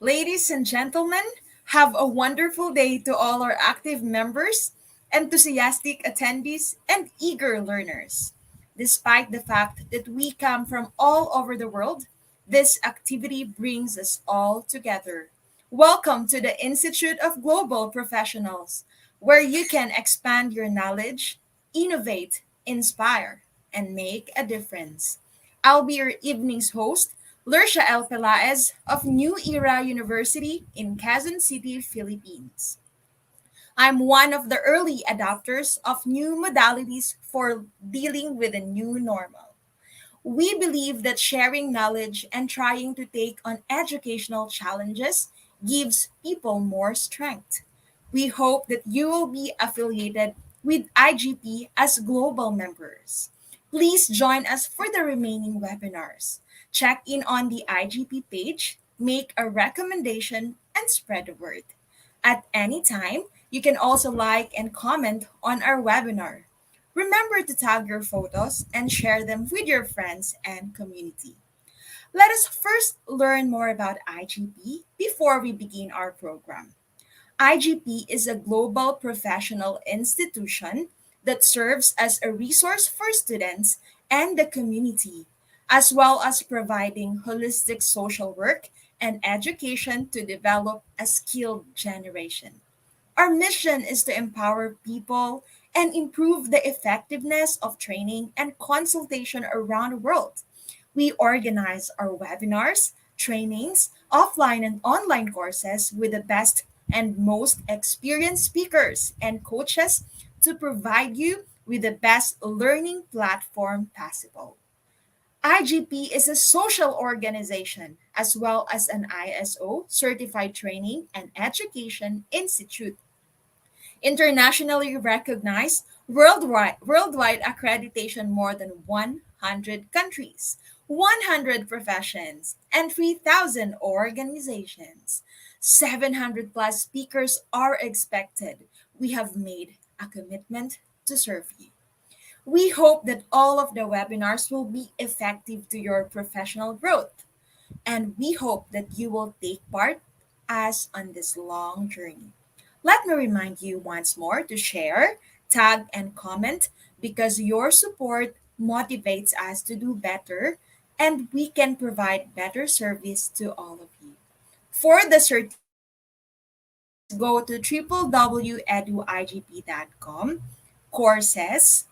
Ladies and gentlemen, have a wonderful day to all our active members, enthusiastic attendees, and eager learners. Despite the fact that we come from all over the world, this activity brings us all together. Welcome to the Institute of Global Professionals, where you can expand your knowledge, innovate, inspire, and make a difference. I'll be your evening's host, Lercia L. Pelaez of New Era University in Quezon City, Philippines. I'm one of the early adopters of new modalities for dealing with a new normal. We believe that sharing knowledge and trying to take on educational challenges gives people more strength. We hope that you will be affiliated with IGP as global members. Please join us for the remaining webinars. Check in on the IGP page, make a recommendation, and spread the word. At any time, you can also like and comment on our webinar. Remember to tag your photos and share them with your friends and community. Let us first learn more about IGP before we begin our program. IGP is a global professional institution that serves as a resource for students and the community, as well as providing holistic social work and education to develop a skilled generation. Our mission is to empower people and improve the effectiveness of training and consultation around the world. We organize our webinars, trainings, offline and online courses with the best and most experienced speakers and coaches to provide you with the best learning platform possible. IGP is a social organization as well as an ISO certified training and education institute, internationally recognized, worldwide accreditation more than 100 countries, 100 professions, and 3,000 organizations. 700 plus speakers are expected. We have made a commitment to serve you. We hope that all of the webinars will be effective to your professional growth, and we hope that you will take part as on this long journey. Let me remind you once more to share, tag, and comment because your support motivates us to do better and we can provide better service to all of you. For the certificates, please go to www.eduigp.com, courses,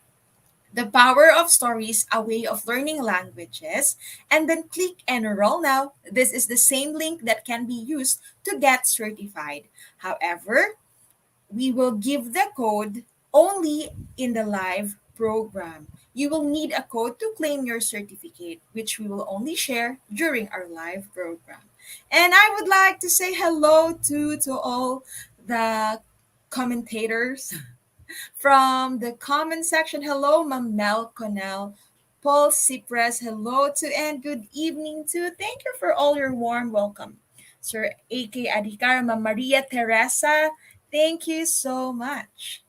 the Power of Stories, a way of learning languages, and then click Enroll Now. This is the same link that can be used to get certified. However, we will give the code only in the live program. You will need a code to claim your certificate, which we will only share during our live program. And I would like to say hello to all the commentators from the comment section. Hello, Ma'am Mel Connell. Paul Cypress, hello to and good evening to. Thank you for all your warm welcome. Sir A.K. Adhikar, Ma'am Maria Teresa, thank you so much.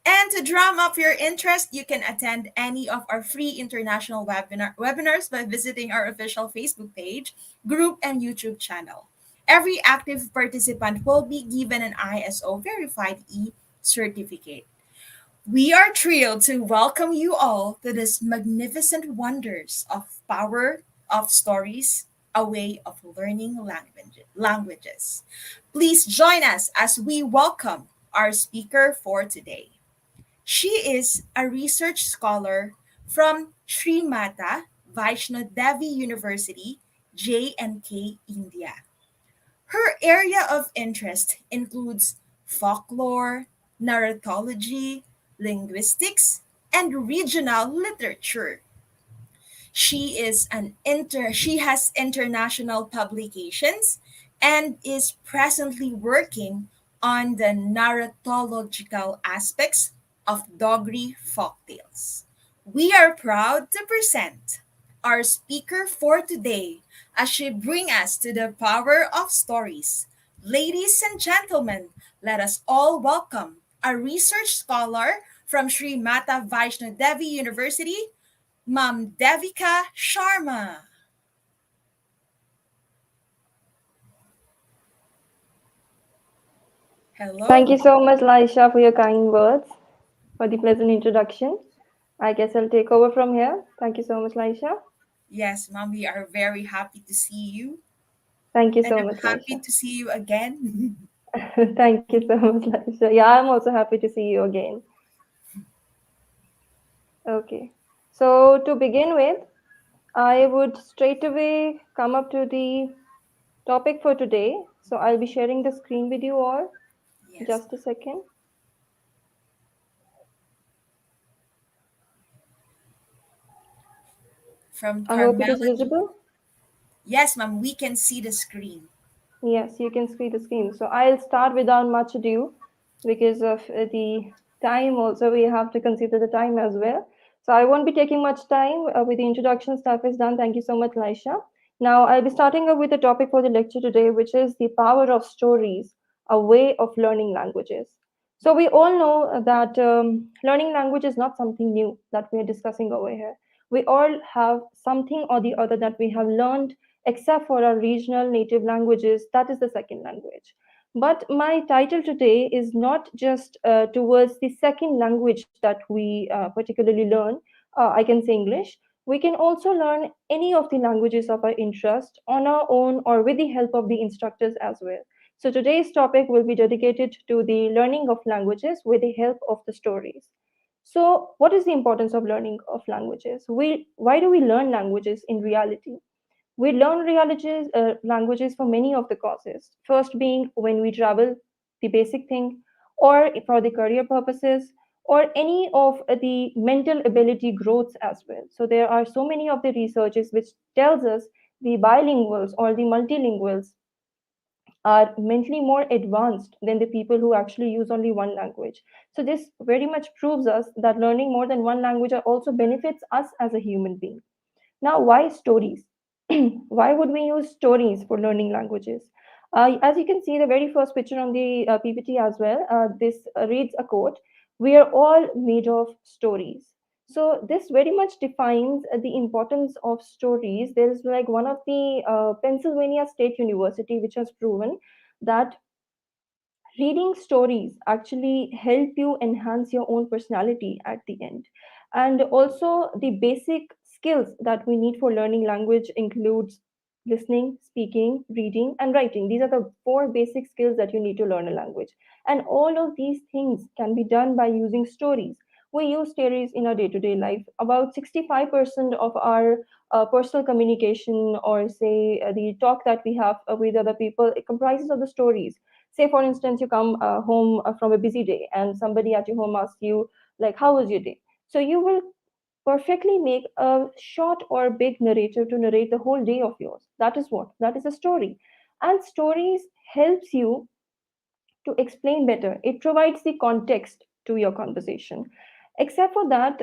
And to drum up your interest, you can attend any of our free international webinars by visiting our official Facebook page, group, and YouTube channel. Every active participant will be given an ISO verified e certificate. We are thrilled to welcome you all to this magnificent wonders of power of stories, a way of learning languages. Please join us as we welcome our speaker for today. She is a research scholar from Sri Mata Vaishno Devi University, J&K, India. Her area of interest includes folklore, narratology, linguistics, and regional literature. She has international publications and is presently working on the narratological aspects of Dogri folktales. We are proud to present our speaker for today as she brings us to the power of stories. Ladies and gentlemen, let us all welcome a research scholar from Sri Mata Vaishno Devi University, Ma'am Devika Sharma. Thank you Hello. so much, Laisha, for your kind words, for the pleasant introduction. I guess I'll take over from here. Thank you so much, Laisha. Yes, Mom, we are very happy to see you, Thank you and so I'm much, happy Laisha. to see you again. Thank you so much, Laisha. Yeah, I'm also happy to see you again. Okay. So, to begin with, I would straight away come up to the topic for today. So, I'll be sharing the screen with you all. Yes, Just a second. from I hope it is Carmelody. visible. Yes, Mom, we can see the screen. Yes, you can see the screen. So I'll start without much ado because of the time also. We have to consider the time as well. So I won't be taking much time with the introduction stuff is done. Thank you so much, Laisha. Now I'll be starting up with the topic for the lecture today, which is the power of stories, a way of learning languages. So we all know that learning language is not something new that we are discussing over here. We all have something or the other that we have learned except for our regional native languages, that is the second language. But my title today is not just towards the second language that we particularly learn. I can say English. We can also learn any of the languages of our interest on our own or with the help of the instructors as well. So today's topic will be dedicated to the learning of languages with the help of the stories. So, what is the importance of learning of languages? Why do we learn languages in reality? We learn languages for many of the causes. First, being when we travel, the basic thing, or for the career purposes, or any of the mental ability growths as well. So, there are so many of the researches which tells us the bilinguals or the multilinguals are mentally more advanced than the people who actually use only one language. So, this very much proves us that learning more than one language also benefits us as a human being. Now, why stories? Why would we use stories for learning languages? As you can see, the very first picture on the PPT as well, this reads a quote: "We are all made of stories." So this very much defines the importance of stories. There is like one of the Pennsylvania State University which has proven that reading stories actually help you enhance your own personality at the end. And also the basic skills that we need for learning language includes listening, speaking, reading, and writing. These are the four basic skills that you need to learn a language, and all of these things can be done by using stories. We use stories in our day-to-day life. About 65% of our personal communication, or say the talk that we have with other people, it comprises of the stories. Say for instance, you come home from a busy day and somebody at your home asks you like, how was your day? So you will perfectly make a short or big narrative to narrate the whole day of yours. That is what? That is a story. And stories helps you to explain better. It provides the context to your conversation. Except for that,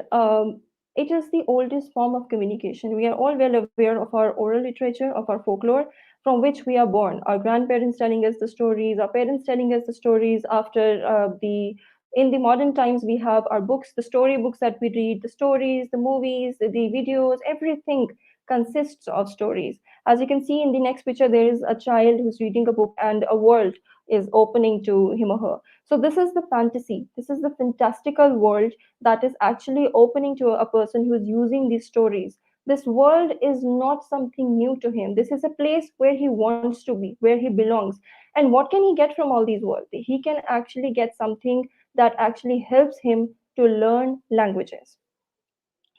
it is the oldest form of communication. We are all well aware of our oral literature, of our folklore, from which we are born. Our grandparents telling us the stories, our parents telling us the stories. After the in the modern times, we have our books, the story books that we read, the stories, the movies, the videos, everything consists of stories. As you can see in the next picture, there is a child who's reading a book and a world is opening to him or her. So this is the fantasy. This is the fantastical world that is actually opening to a person who is using these stories. This world is not something new to him. This is a place where he wants to be, where he belongs. And what can he get from all these worlds? He can actually get something that actually helps him to learn languages.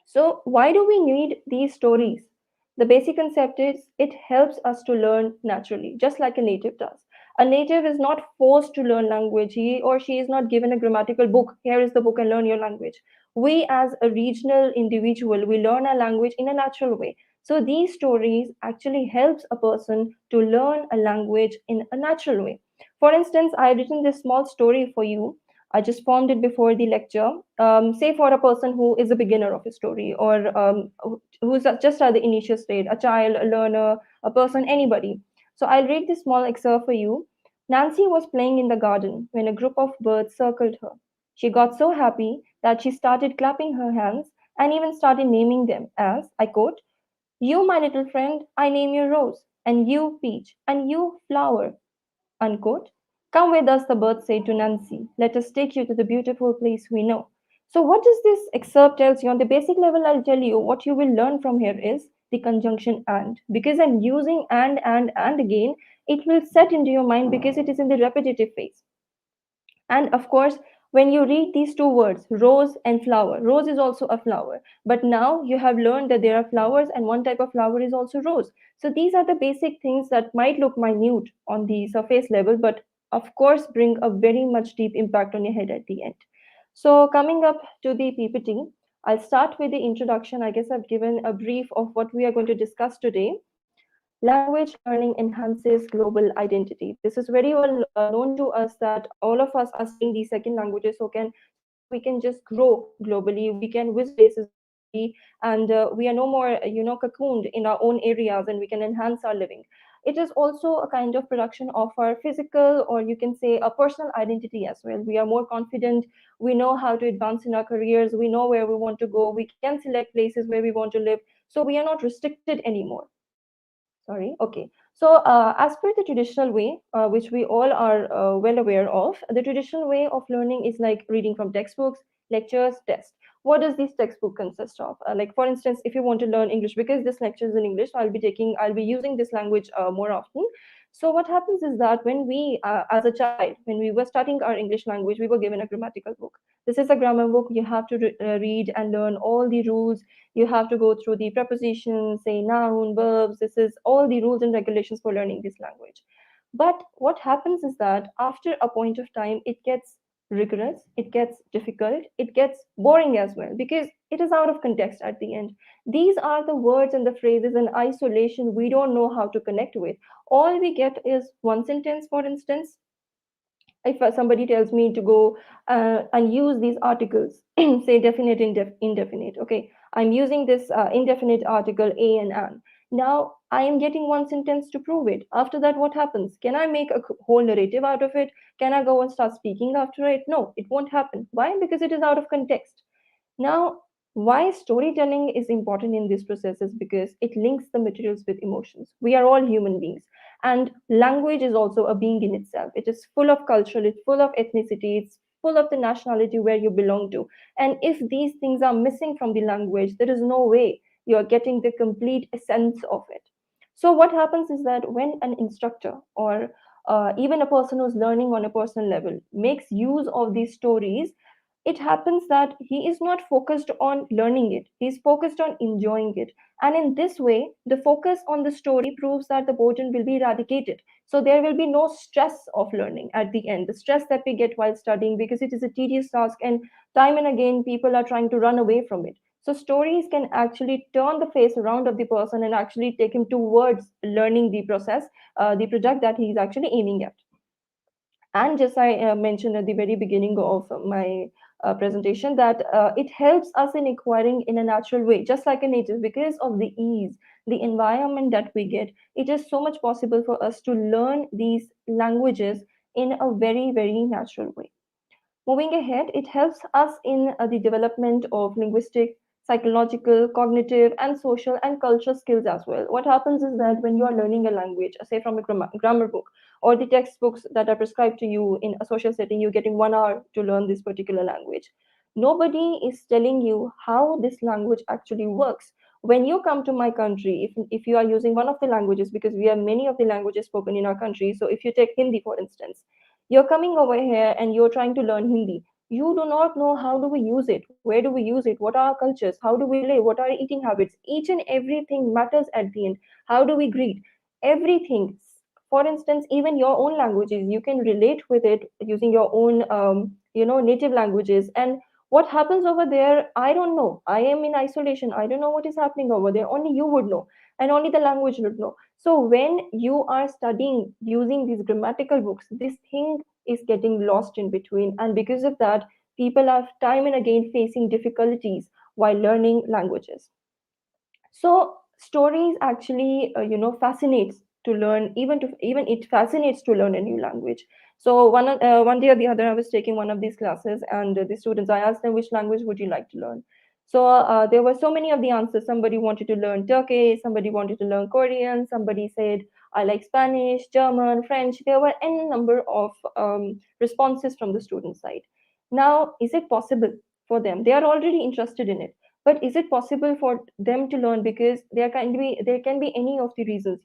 So, why do we need these stories? The basic concept is it helps us to learn naturally, just like a native does. A native is not forced to learn language. He or she is not given a grammatical book. Here is the book and learn your language. We, as a regional individual, we learn our language in a natural way. So, these stories actually helps a person to learn a language in a natural way. For instance, I've written this small story for you. I just formed it before the lecture. Say for a person who is a beginner of a story, or who's just at the initial stage, a child, a learner, a person, anybody. So I'll read this small excerpt for you. Nancy was playing in the garden when a group of birds circled her. She got so happy that she started clapping her hands and even started naming them as, I quote, "You, my little friend, I name you Rose, and you, Peach, and you, Flower," unquote. Come with us, the birds say to Nancy. Let us take you to the beautiful place we know. So, what does this excerpt tells you? On the basic level, I'll tell you what you will learn from here is the conjunction and. Because I'm using and again, it will set into your mind because it is in the repetitive phase. And of course, when you read these two words, rose and flower, rose is also a flower. But now you have learned that there are flowers, and one type of flower is also rose. So these are the basic things that might look minute on the surface level, but of course bring a very much deep impact on your head at the end. So coming up to the PPT, I'll start with the introduction. I guess I've given a brief of what we are going to discuss today. Language learning enhances global identity. This is very well known to us that all of us are studying these second languages so that we can just grow globally. We can visit places globally, and we are no more, cocooned in our own areas, and we can enhance our living. It is also a kind of production of our physical, or you can say a personal identity as well. We are more confident. We know how to advance in our careers. We know where we want to go. We can select places where we want to live. So we are not restricted anymore. Sorry. Okay. So, as per the traditional way, which we all are well aware of, the traditional way of learning is like reading from textbooks, lectures, tests. What does this textbook consist of? Like, for instance, if you want to learn English, because this lecture is in English, so I'll be using this language more often. So, what happens is that when we, as a child, when we were studying our English language, we were given a grammatical book. This is a grammar book. You have to read and learn all the rules. You have to go through the prepositions, say noun, verbs. This is all the rules and regulations for learning this language. But what happens is that after a point of time, it gets rigorous, it gets difficult, it gets boring as well because it is out of context at the end. These are the words and the phrases in isolation we don't know how to connect with. All we get is one sentence, for instance, if somebody tells me to go and use these articles, say definite, indefinite, okay, I'm using this indefinite article a and an. Now I am getting one sentence to prove it. After that, what happens? Can I make a whole narrative out of it? Can I go and start speaking after it? No, it won't happen. Why? Because it is out of context. Now, why storytelling is important in this process is because it links the materials with emotions. We are all human beings, and language is also a being in itself. It is full of culture, it's full of ethnicity, it's full of the nationality where you belong to. And if these things are missing from the language, there is no way you're getting the complete essence of it. So, what happens is that when an instructor or even a person who's learning on a personal level makes use of these stories, it happens that he is not focused on learning it, he's focused on enjoying it. And in this way, the focus on the story proves that the burden will be eradicated. So there will be no stress of learning at the end, the stress that we get while studying, because it is a tedious task and time and again people are trying to run away from it. So stories can actually turn the face around of the person and actually take him towards learning the process, the project that he is actually aiming at. And just I mentioned at the very beginning of my presentation that it helps us in acquiring in a natural way, just like a native, because of the ease, the environment that we get. It is so much possible for us to learn these languages in a very, very natural way. Moving ahead, it helps us in the development of linguistic, psychological, cognitive, and social and cultural skills as well. What happens is that when you are learning a language, say from a grammar book or the textbooks that are prescribed to you in a social setting, you're getting 1 hour to learn this particular language. Nobody is telling you how this language actually works. When you come to my country, if you are using one of the languages, because we have many of the languages spoken in our country, so if you take Hindi, for instance, you're coming over here and you're trying to learn Hindi. You do not know how do we use it, where do we use it, what are our cultures, how do we live, what are our eating habits. Each and everything matters at the end. How do we greet? Everything. For instance, even your own languages, you can relate with it using your own, native languages. And what happens over there, I don't know. I am in isolation. I don't know what is happening over there. Only you would know, and only the language would know. So when you are studying using these grammatical books, this thing is getting lost in between. And because of that, people are time and again facing difficulties while learning languages. So stories actually, fascinates to learn, even it fascinates to learn a new language. So one day or the other, I was taking one of these classes, and the students, I asked them, which language would you like to learn? So there were so many of the answers. Somebody wanted to learn Turkish, somebody wanted to learn Korean, somebody said I like Spanish, German, French. There were n number of responses from the student side. Now, is it possible for them? They are already interested in it, but is it possible for them to learn? Because there can be any of the reasons,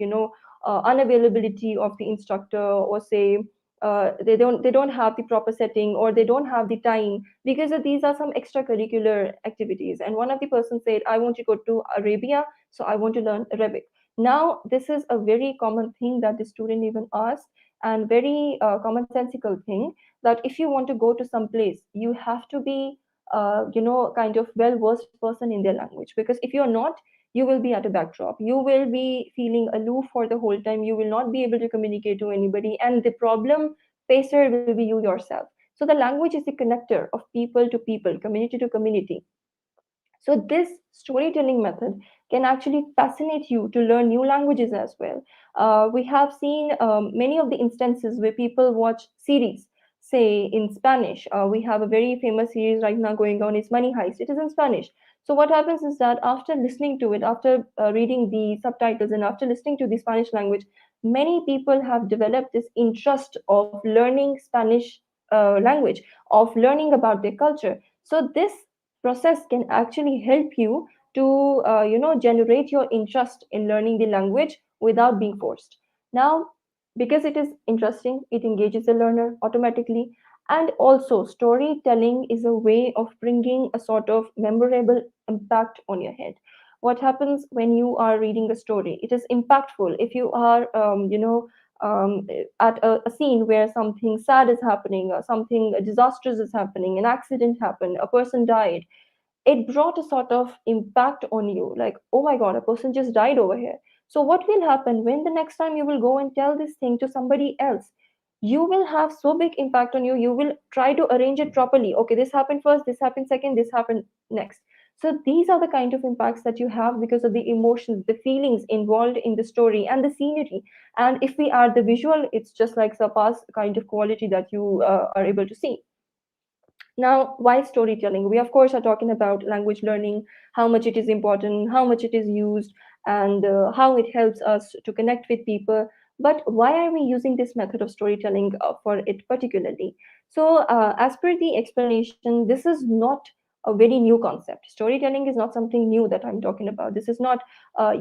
unavailability of the instructor, or say they don't have the proper setting, or they don't have the time, because these are some extracurricular activities. And one of the person said, I want to go to Arabia, so I want to learn Arabic. Now this is a very common thing that the student even asks, and very commonsensical thing, that if you want to go to some place, you have to be kind of well versed person in their language, because if you're not, you will be at a backdrop, you will be feeling aloof for the whole time, you will not be able to communicate to anybody, and the problem facer will be you yourself. So the language is the connector of people to people, community to community. So this storytelling method can actually fascinate you to learn new languages as well. We have seen many of the instances where people watch series, say in Spanish. We have a very famous series right now going on. It's Money Heist. It is in Spanish. So what happens is that after listening to it, after reading the subtitles, and after listening to the Spanish language, many people have developed this interest of learning Spanish language, of learning about their culture. So this process can actually help you to generate your interest in learning the language without being forced. Now, because it is interesting, it engages the learner automatically. And also, storytelling is a way of bringing a sort of memorable impact on your head. What happens when you are reading a story? It is impactful. If you are at a scene where something sad is happening, or something disastrous is happening, an accident happened, a person died, it brought a sort of impact on you, like, oh my god, a person just died over here. So what will happen when the next time you will go and tell this thing to somebody else? You will have so big impact on you, you will try to arrange it properly. Okay, this happened first, this happened second, this happened next. So these are the kind of impacts that you have because of the emotions, the feelings involved in the story, and the scenery. And if we add the visual, it's just like surpass kind of quality that you are able to see. Now, why storytelling? We, of course, are talking about language learning, how much it is important, how much it is used, and how it helps us to connect with people. But why are we using this method of storytelling for it particularly? So, as per the explanation, this is not a very new concept. Storytelling is not something new that I'm talking about. This is not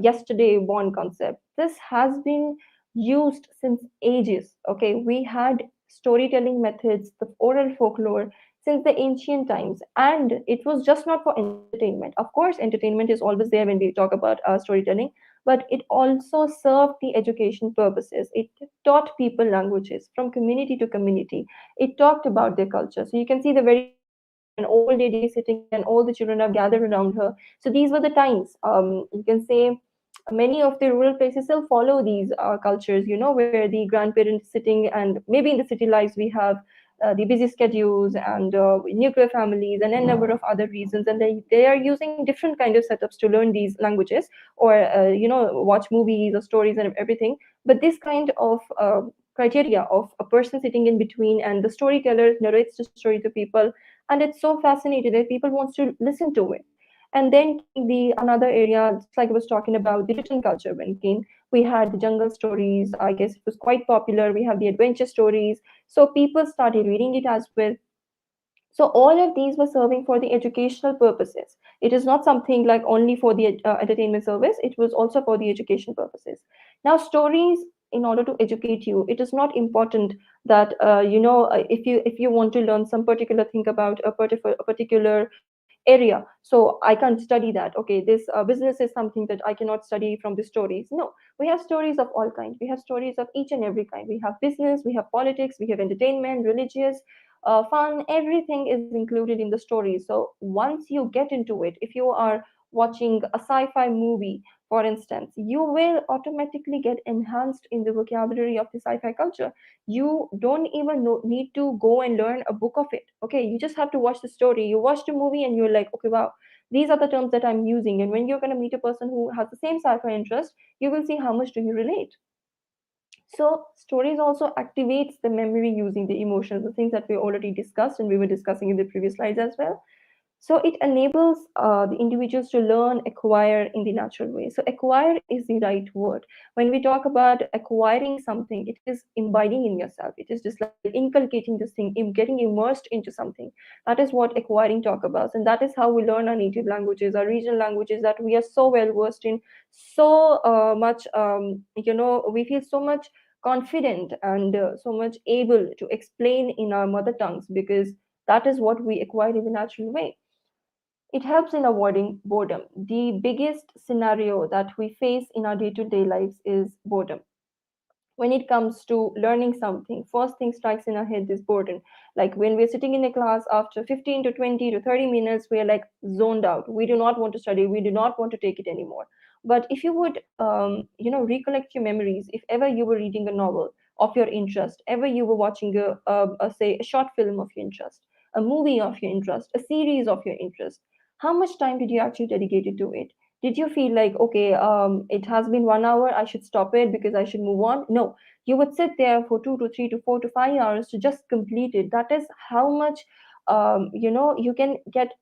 yesterday born concept. This has been used since ages. Okay, we had storytelling methods, the oral folklore, since the ancient times, and it was just not for entertainment. Of course, entertainment is always there when we talk about storytelling, but it also served the education purposes. It taught people languages from community to community. It talked about their culture. So you can see the very famous scene where an old lady is sitting and all the children are gathered around her. So these were the times. You can say many of the rural places still follow these cultures, where the grandparents sitting, and maybe in the city lives we have the busy schedules and nuclear families and a number of other reasons, and they are using different kind of setups to learn these languages, or watch movies or stories and everything. But this kind of criteria of a person sitting in between, and the storyteller narrates the story to people, and it's so fascinating that people wants to listen to it. And then came the another area, just like I was talking about, the written culture when came. We had the jungle stories. I guess it was quite popular. We have the adventure stories. So people started reading it as well. So all of these were serving for the educational purposes. It is not something like only for the entertainment service. It was also for the education purposes. Now, stories, in order to educate you, it is not important that if you want to learn some particular thing about a particular area, so I can't study that. Okay, this business is something that I cannot study from the stories. No, we have stories of all kinds. We have stories of each and every kind. We have business, we have politics, we have entertainment, religious, fun. Everything is included in the story. So once you get into it, if you are watching a sci-fi movie, for instance, you will automatically get enhanced in the vocabulary of the sci-fi culture. You don't even need to go and learn a book of it. Okay, you just have to watch the story. You watch the movie and you're like, okay, wow, these are the terms that I'm using. And when you're going to meet a person who has the same sci-fi interest, you will see how much do you relate. So stories also activates the memory using the emotions, the things that we already discussed and we were discussing in the previous slides as well. So it enables the individuals to learn, acquire in the natural way. So acquire is the right word. When we talk about acquiring something, it is imbibing in yourself. It is just like inculcating this thing, getting immersed into something. That is what acquiring talk about, and that is how we learn our native languages, our regional languages that we are so well versed in, so much. We feel so much confident and so much able to explain in our mother tongues because that is what we acquire in the natural way. It helps in avoiding boredom. The biggest scenario that we face in our day to day lives is boredom. When it comes to learning something, first thing strikes in our head is boredom. Like when we're sitting in a class after 15 to 20 to 30 minutes, we're like zoned out. We do not want to study. We do not want to take it anymore. But if you would, recollect your memories, if ever you were reading a novel of your interest, ever you were watching say, a short film of your interest, a movie of your interest, a series of your interest, how much time did you actually dedicate to it? Did you feel like, okay, it has been 1 hour, I should stop it because I should move on? No, you would sit there for 2 to 3 to 4 to 5 hours to just complete it. That is how much you can get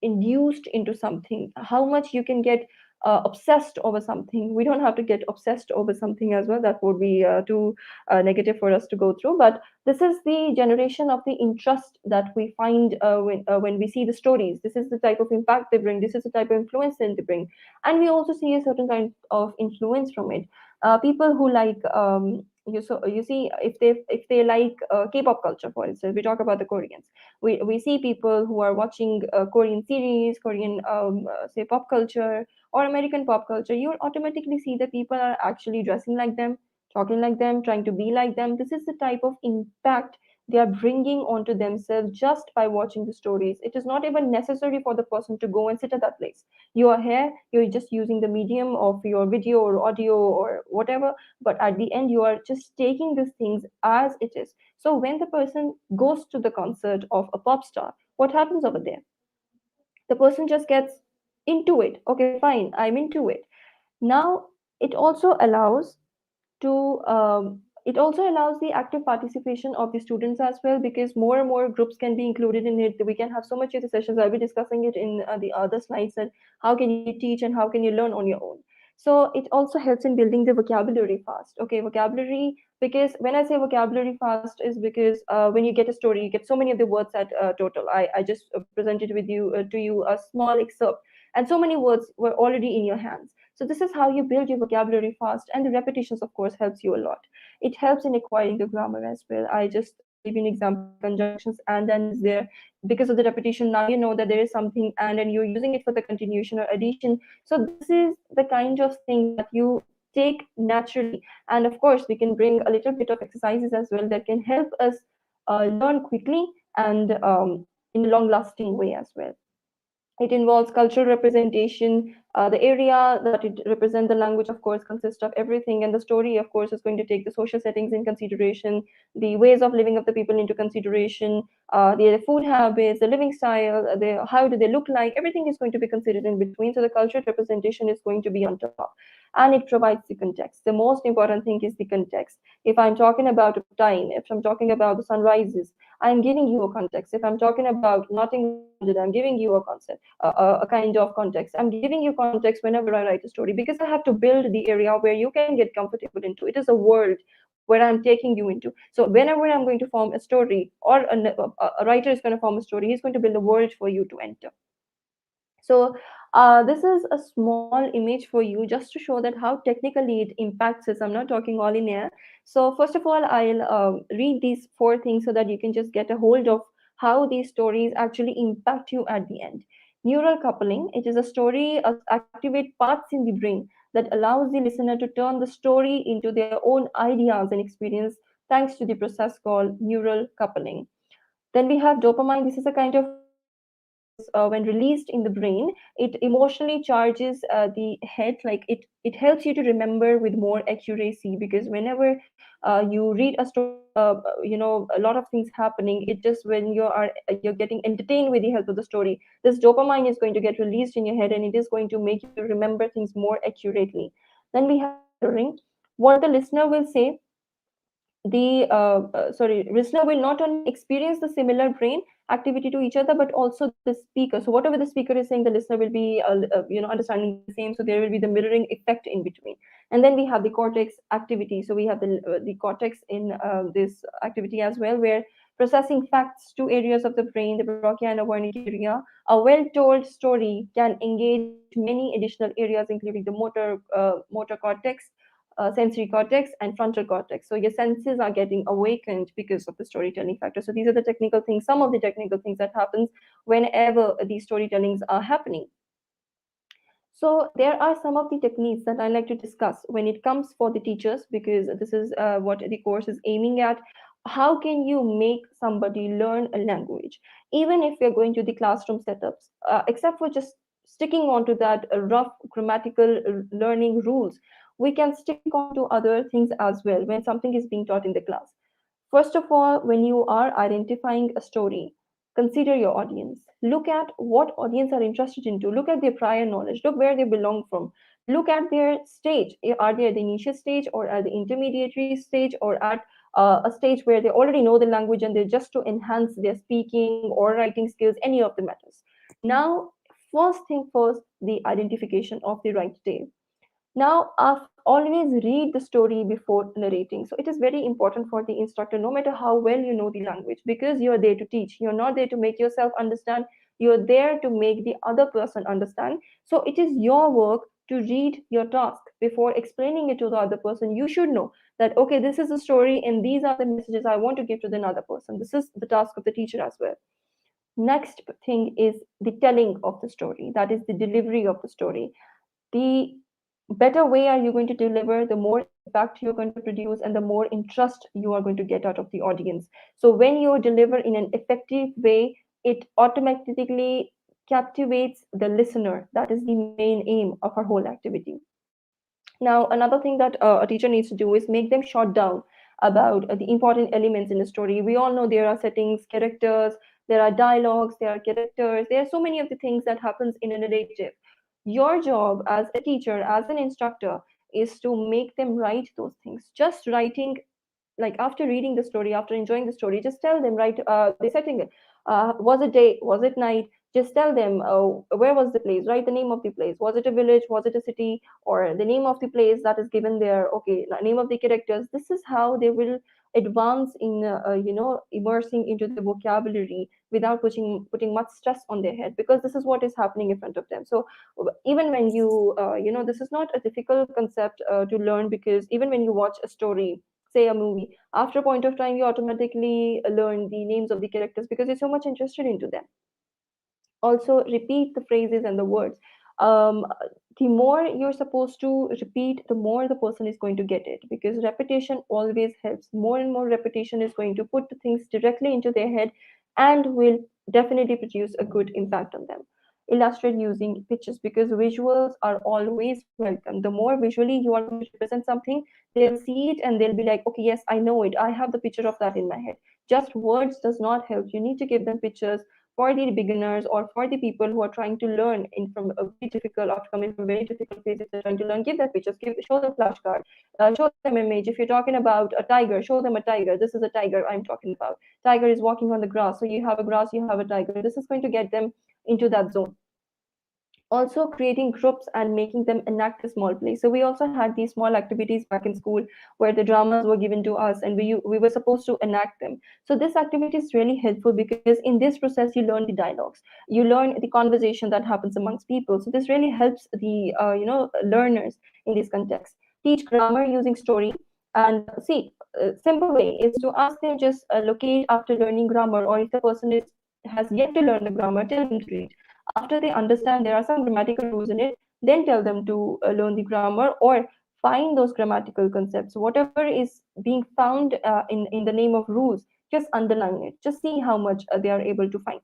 induced into something, how much you can get obsessed over something. We don't have to get obsessed over something as well, that would be too negative for us to go through. But this is the generation of the interest that we find when we see the stories. This is the type of impact they bring, this is the type of influence that they bring, and we also see a certain kind of influence from it. People who like you see, if they like K-pop culture, for instance, we talk about the Koreans. We see people who are watching Korean series, Korean say pop culture or American pop culture. You automatically see that people are actually dressing like them, talking like them, trying to be like them. This is the type of impact they are bringing onto themselves just by watching the stories. It is not even necessary for the person to go and sit at that place. You are here, you're just using the medium of your video or audio or whatever, but at the end you are just taking these things as it is. So when the person goes to the concert of a pop star, what happens over there? The person just gets into it. Okay, fine, I'm into it. Now it also allows it also allows the active participation of the students as well, because more and more groups can be included in it. We can have so much of the sessions. I'll be discussing it in the other slides, that how can you teach and how can you learn on your own. So it also helps in building the vocabulary fast. Okay, vocabulary, because when I say vocabulary fast is because when you get a story, you get so many of the words at total. I just presented with you to you a small excerpt, and so many words were already in your hands. So this is how you build your vocabulary fast, and the repetitions, of course, helps you a lot. It helps in acquiring the grammar as well. I just gave you an example of conjunctions, and is there. Because of the repetition, now you know that there is something and you're using it for the continuation or addition. So this is the kind of thing that you take naturally. And of course, we can bring a little bit of exercises as well that can help us learn quickly and in a long lasting way as well. It involves cultural representation. The area that it represents, the language, of course, consists of everything, and the story, of course, is going to take the social settings in consideration, the ways of living of the people into consideration, their food habits, the living style, how do they look like. Everything is going to be considered in between. So the cultural representation is going to be on top, and it provides the context. The most important thing is the context. If I'm talking about time, if I'm talking about the sunrises, I'm giving you a context. If I'm talking about nothing was founded, I'm giving you a concept, a kind of context. I'm giving you context whenever I write a story, because I have to build the area where you can get comfortable into. It is a world where I'm taking you into. So whenever I'm going to form a story, or a writer is going to form a story, he's going to build a world for you to enter. So this is a small image for you just to show that how technically it impacts us. I'm not talking all in air. So first of all, I'll read these four things so that you can just get a hold of how these stories actually impact you at the end. Neural coupling, it is a story activate parts in the brain that allows the listener to turn the story into their own ideas and experience, thanks to the process called neural coupling. Then we have dopamine. This is a kind of hormone because when released in the brain, it emotionally charges the head. Like it helps you to remember with more accuracy, because whenever you read a story, a lot of things happening. It just when you're getting entertained with the help of the story, this dopamine is going to get released in your head, and it is going to make you to remember things more accurately. Then we have mirroring. What the listener will say, the listener will not only experience the similar brain, activity to each other, but also the speaker. So whatever the speaker is saying, the listener will be understanding the same, so there will be the mirroring effect in between. And then we have the cortex activity. So we have the cortex in this activity as well, where processing facts to areas of the brain, the Broca and Wernicke area. A well-told story can engage many additional areas, including the motor cortex, sensory cortex, and frontal cortex. So your senses are getting awakened because of the storytelling factor. So these are the technical things, some of the technical things that happens whenever these storytellings are happening. So there are some of the techniques that I like to discuss when it comes for the teachers, because this is what the course is aiming at. How can you make somebody learn a language, even if we're going to the classroom setups, except for just sticking on to that rough grammatical learning rules, we can stick on to other things as well when something is being taught in the class. First of all, when you are identifying a story, consider your audience. Look at what audience are interested into. Look at their prior knowledge. Look where they belong from. Look at their stage. Are they at the initial stage, or at the intermediary stage, or at a stage where they already know the language and they're just to enhance their speaking or writing skills, any of the matters. Now, first thing first, the identification of the right day. Now, always read the story before narrating. So, it is very important for the instructor, no matter how well you know the language, because you're there to teach. You're not there to make yourself understand, you're there to make the other person understand. So, it is your work to read your task before explaining it to the other person. You should know that, okay, this is the story, and these are the messages I want to give to the other person. This is the task of the teacher as well. Next thing is the telling of the story, that is the delivery of the story. The better way are you going to deliver, the more impact you're going to produce, and the more interest you are going to get out of the audience. So when you deliver in an effective way, it automatically captivates the listener. That is the main aim of our whole activity. Now, another thing that a teacher needs to do is make them short down about the important elements in a story. We all know there are settings, characters, there are dialogues, there are characters, there are so many of the things that happens in a narrative. Your job as a teacher, as an instructor, is to make them write those things. Just writing, like after reading the story, after enjoying the story, just tell them, right, the setting, was it day, was it night, just tell them, where was the place, write the name of the place, was it a village, was it a city, or the name of the place that is given there, okay, name of the characters. This is how they will advance in immersing into the vocabulary without putting much stress on their head, because this is what is happening in front of them. So even when this is not a difficult concept to learn, because even when you watch a story, say a movie, after a point of time you automatically learn the names of the characters because you're so much interested into them. Also repeat the phrases and the words. um, the more you're supposed to repeat, the more the person is going to get it, because repetition always helps. More and more repetition is going to put the things directly into their head and will definitely produce a good impact on them. Illustrate using pictures, because visuals are always welcome. The more visually you are going to represent something, they'll see it and they'll be like, okay, yes, I know it, I have the picture of that in my head. Just words does not help. You need to give them pictures. For the beginners or for the people who are trying to learn in from a very difficult, after coming from very difficult phases, they're trying to learn, give them pictures, show them flashcard, show them image. If you're talking about a tiger, show them a tiger. This is a tiger I'm talking about. Tiger is walking on the grass, so you have a grass, you have a tiger. This is going to get them into that zone. Also creating groups and making them enact a small play. So we also had these small activities back in school where the dramas were given to us and we were supposed to enact them. So this activity is really helpful because in this process you learn the dialogues, you learn the conversation that happens amongst people. So this really helps the learners in this context. Teach grammar using story. And see, a simple way is to ask them, just locate after learning grammar, or if the person is has yet to learn the grammar, tell them to read. After they understand there are some grammatical rules in it, then tell them to learn the grammar, or find those grammatical concepts. Whatever is being found in the name of rules, just underline it. Just see how much they are able to find.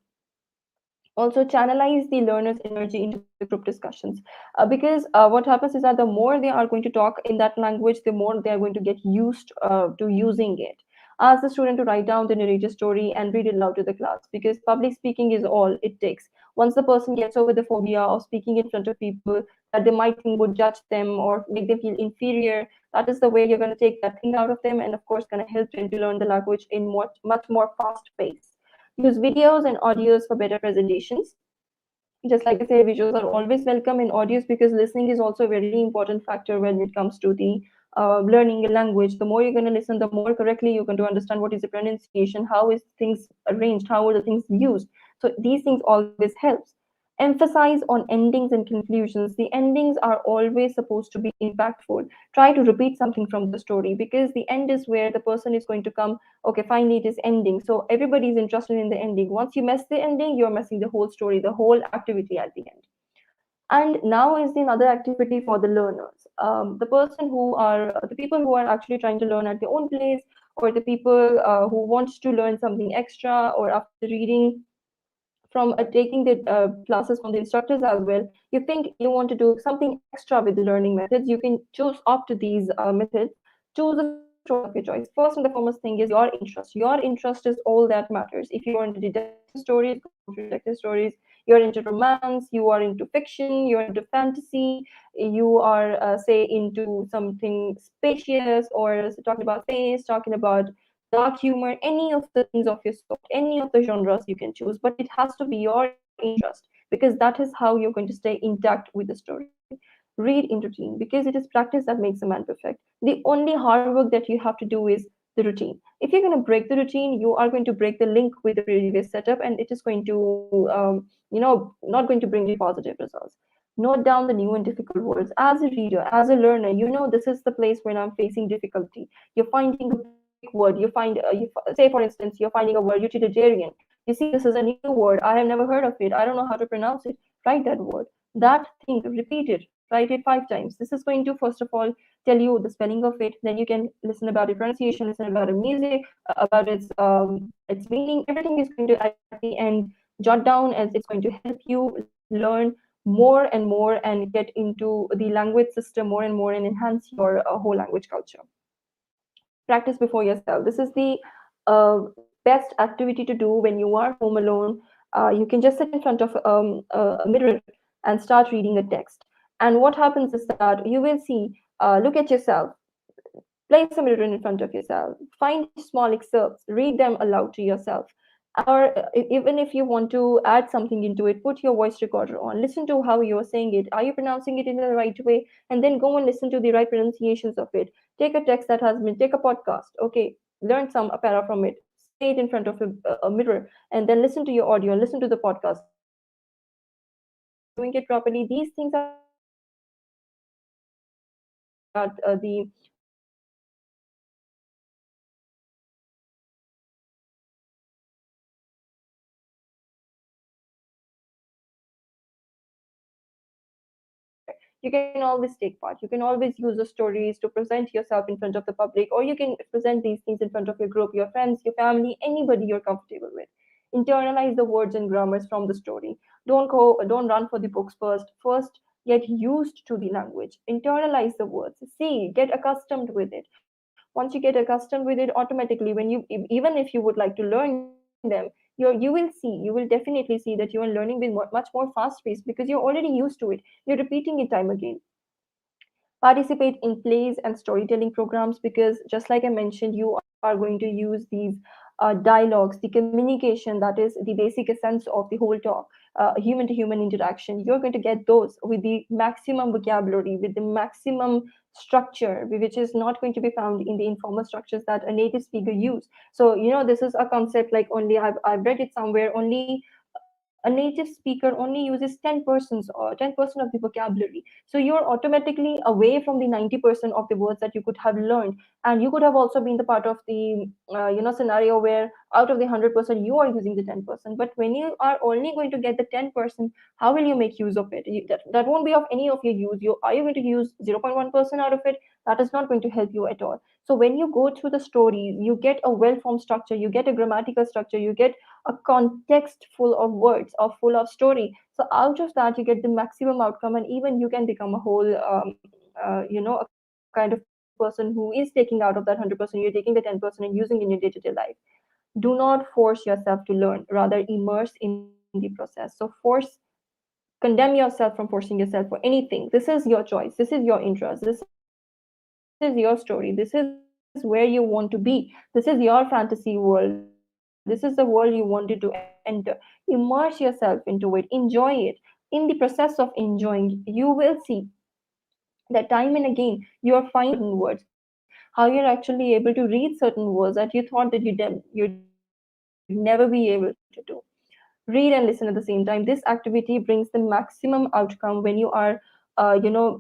Also channelize the learner's energy into the group discussions, because what happens is that the more they are going to talk in that language, the more they are going to get used to using it. Ask the student to write down the narrative story and read it aloud to the class, because public speaking is all it takes. Once the person gets over the phobia of speaking in front of people that they might think would judge them or make them feel inferior, that is the way you're going to take that thing out of them, and of course going to help them to learn the language in much more fast pace. Use videos and audios for better presentations. Just like I say, visuals are always welcome in audios because listening is also a very important factor when it comes to the learning a language. The more you're going to listen, the more correctly you're going to understand what is the pronunciation, how is things arranged, how are the things used. So these things always helps. Emphasize on endings and conclusions. The endings are always supposed to be impactful. Try to repeat something from the story because the end is where the person is going to come. Okay, finally it is ending, so everybody is interested in the ending. Once you mess the ending, you're messing the whole story, the whole activity at the end. And now is the another activity for the learners, the people who are actually trying to learn at their own place, or the people who want to learn something extra, or after reading from taking the classes from the instructors as well, you think you want to do something extra with the learning methods, you can choose opt to these methods. Choose a story of your choice. First and the foremost thing is your interest. Your interest is all that matters. If you're into detective stories, go to detective stories. You're into romance, you are into fiction, you're into fantasy, you are say into something spacious, or talking about space, talking about dark humor, any of the things of your sort, any of the genres you can choose, but it has to be your interest because that is how you're going to stay intact with the story. Read in routine because it is practice that makes a man perfect. The only hard work that you have to do is the routine. If you're going to break the routine, you are going to break the link with the previous setup, and it is going to, not going to bring you positive results. Note down the new and difficult words. As a reader, as a learner, you know this is the place when I'm facing difficulty. You're finding a big word. Say for instance, you're finding a word utilitarian. You see, this is a new word. I have never heard of it. I don't know how to pronounce it. Write that word. That thing, repeat it. Write it 5 times. This is going to first of all tell you the spelling of it. Then you can listen about its pronunciation, listen about the music, about its meaning. Everything is going to at the end jot down, as it's going to help you learn more and more and get into the language system more and more and enhance your whole language culture. Practice before yourself. This is the uh, best activity to do when you are home alone. You can just sit in front of a mirror and start reading a text. And what happens is that you will see, look at yourself, place a mirror in front of yourself, find small excerpts, read them aloud to yourself. Or even if you want to add something into it, put your voice recorder on, listen to how you're saying it. Are you pronouncing it in the right way? And then go and listen to the right pronunciations of it. Take a text that has been, take a podcast, okay, learn some a para from it, say it in front of a mirror, and then listen to your audio, listen to the podcast. Are you doing it properly? Are you doing it properly? These things are the you can always take part. You can always use the stories to present yourself in front of the public, or you can present these things in front of your group, your friends, your family, anybody you're comfortable with. Internalize the words and grammars from the story. Don't run for the books first. First, get used to the language. Internalize the words. See, get accustomed with it. Once you get accustomed with it, automatically, when you even if you would like to learn them, you will see, you will definitely see that you are learning with much more fast pace because you're already used to it. You're repeating it time again. Participate in plays and storytelling programs because, just like I mentioned, you are going to use these dialogues, the communication that is the basic essence of the whole talk, human to human interaction. You're going to get those with the maximum vocabulary, with the maximum structure, which is not going to be found in the informal structures that a native speaker use. So this is a concept, like, only I've read it somewhere, only a native speaker only uses 10% of the vocabulary. So you're automatically away from the 90% of the words that you could have learned. And you could have also been the part of the scenario where out of the 100% you are using the 10%. But when you are only going to get the 10%, how will you make use of it? That won't be of any of your use. Are you going to use 0.1% out of it? That is not going to help you at all. So when you go through the story, you get a well formed structure, you get a grammatical structure, you get a context full of words or full of story. So out of that, you get the maximum outcome, and even you can become a whole, a kind of person who is taking out of that 100%. You're taking the 10% and using in your day-to-day life. Do not force yourself to learn, rather immerse in the process. So condemn yourself from forcing yourself for anything. This is your choice. This is your interest. This is your story. This is where you want to be. This is your fantasy world. You can do whatever you want. this is the world you wanted to enter. Immerse yourself into it, enjoy it. In the process of enjoying, you will see that time and again you are finding certain words, how you're actually able to read certain words that you thought that you'd never be able to do. Read and listen at the same time. This activity brings the maximum outcome when you are,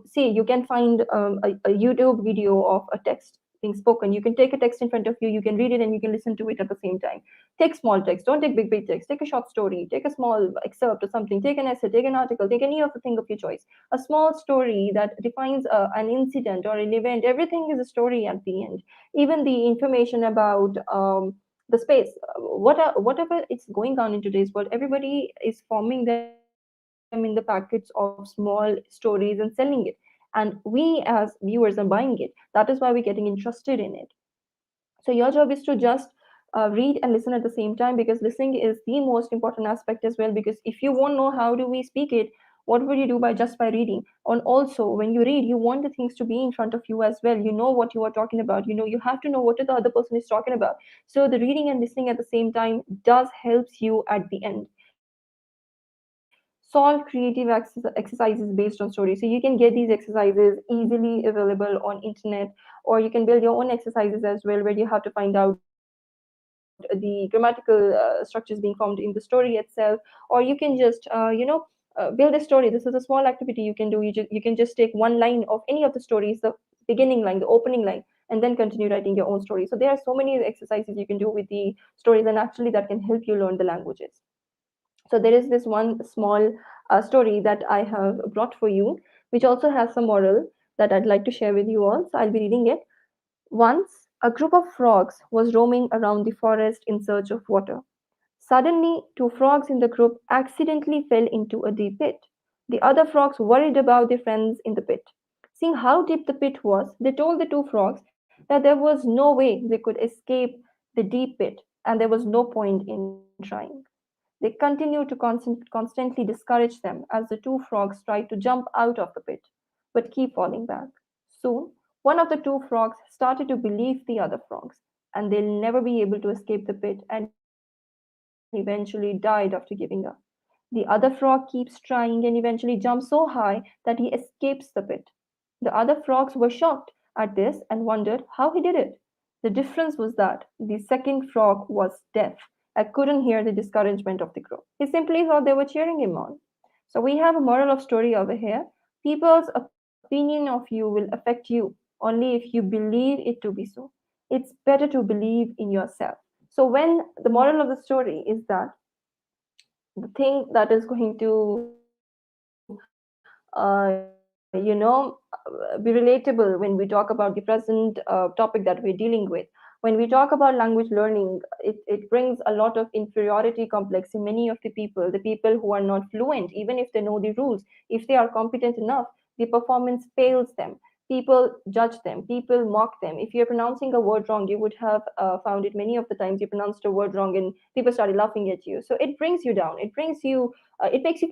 say you can find a YouTube video of a text being spoken. You can take a text in front of you, you can read it and you can listen to it at the same time. Take small text, don't take big text. Take a short story, take a small excerpt or something, take an essay, take an article, take any of the thing of your choice. A small story that defines an incident or an event. Everything is a story at the end. Even the information about the space, whatever it's going on in today's world, everybody is forming them in the packets of small stories and selling it, and we as viewers are buying it. That is why we're getting interested in it. So your job is to just read and listen at the same time, because listening is the most important aspect as well. Because if you won't know how do we speak it, what would you do by just by reading? And also when you read, you want the things to be in front of you as well. You know what you are talking about. You have to know what the other person is talking about. So the reading and listening at the same time does helps you at the end. Solve creative exercises based on stories. So you can get these exercises easily available on internet, or you can build your own exercises as well, where you have to find out the grammatical structures being formed in the story itself. Or you can just build a story. This is a small activity you can do. You can just take one line of any of the stories, the beginning line, the opening line, and then continue writing your own story. So there are so many exercises you can do with the stories, and actually that can help you learn the languages. So there is this one small story that I have brought for you, which also has some moral that I'd like to share with you all. So I'll be reading it. Once, a group of frogs was roaming around the forest in search of water. Suddenly, two frogs in the group accidentally fell into a deep pit. The other frogs worried about their friends in the pit. Seeing how deep the pit was, they told the two frogs that there was no way they could escape the deep pit, and there was no point in trying. They continued to constantly discourage them as the two frogs tried to jump out of the pit, but keep falling back. Soon, one of the two frogs started to believe the other frogs, and they'll never be able to escape the pit, and eventually died after giving up. The other frog keeps trying and eventually jumps so high that he escapes the pit. The other frogs were shocked at this and wondered how he did it. The difference was that the second frog was deaf and couldn't hear the discouragement of the group. He simply thought they were cheering him on. So we have a moral of story over here. People's opinion of you will affect you only if you believe it to be so. It's better to believe in yourself. So when the moral of the story is that the thing that is going to be relatable when we talk about the present topic that we're dealing with. When we talk about language learning, it brings a lot of inferiority complex in many of the people who are not fluent. Even if they know the rules, if they are competent enough, the performance fails them. People judge them, people mock them. If you're pronouncing a word wrong, you would have found it many of the times you pronounced a word wrong and people started laughing at you. So it brings you down. It makes you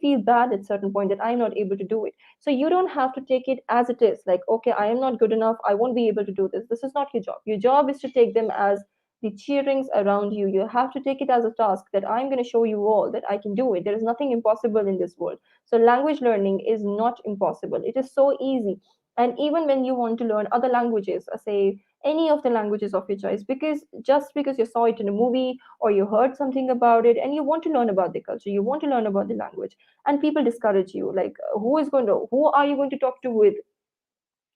feel bad at certain point that I'm not able to do it. So you don't have to take it as it is, like, okay, I am not good enough, I won't be able to do this. This is not your job. Your job is to take them as the cheerings around you. You have to take it as a task that I'm going to show you all that I can do it. There is nothing impossible in this world. So language learning is not impossible. It is so easy. And even when you want to learn other languages, say any of the languages of your choice, because just because you saw it in a movie or you heard something about it and you want to learn about the culture, you want to learn about the language, and people discourage you, like, who are you going to talk to with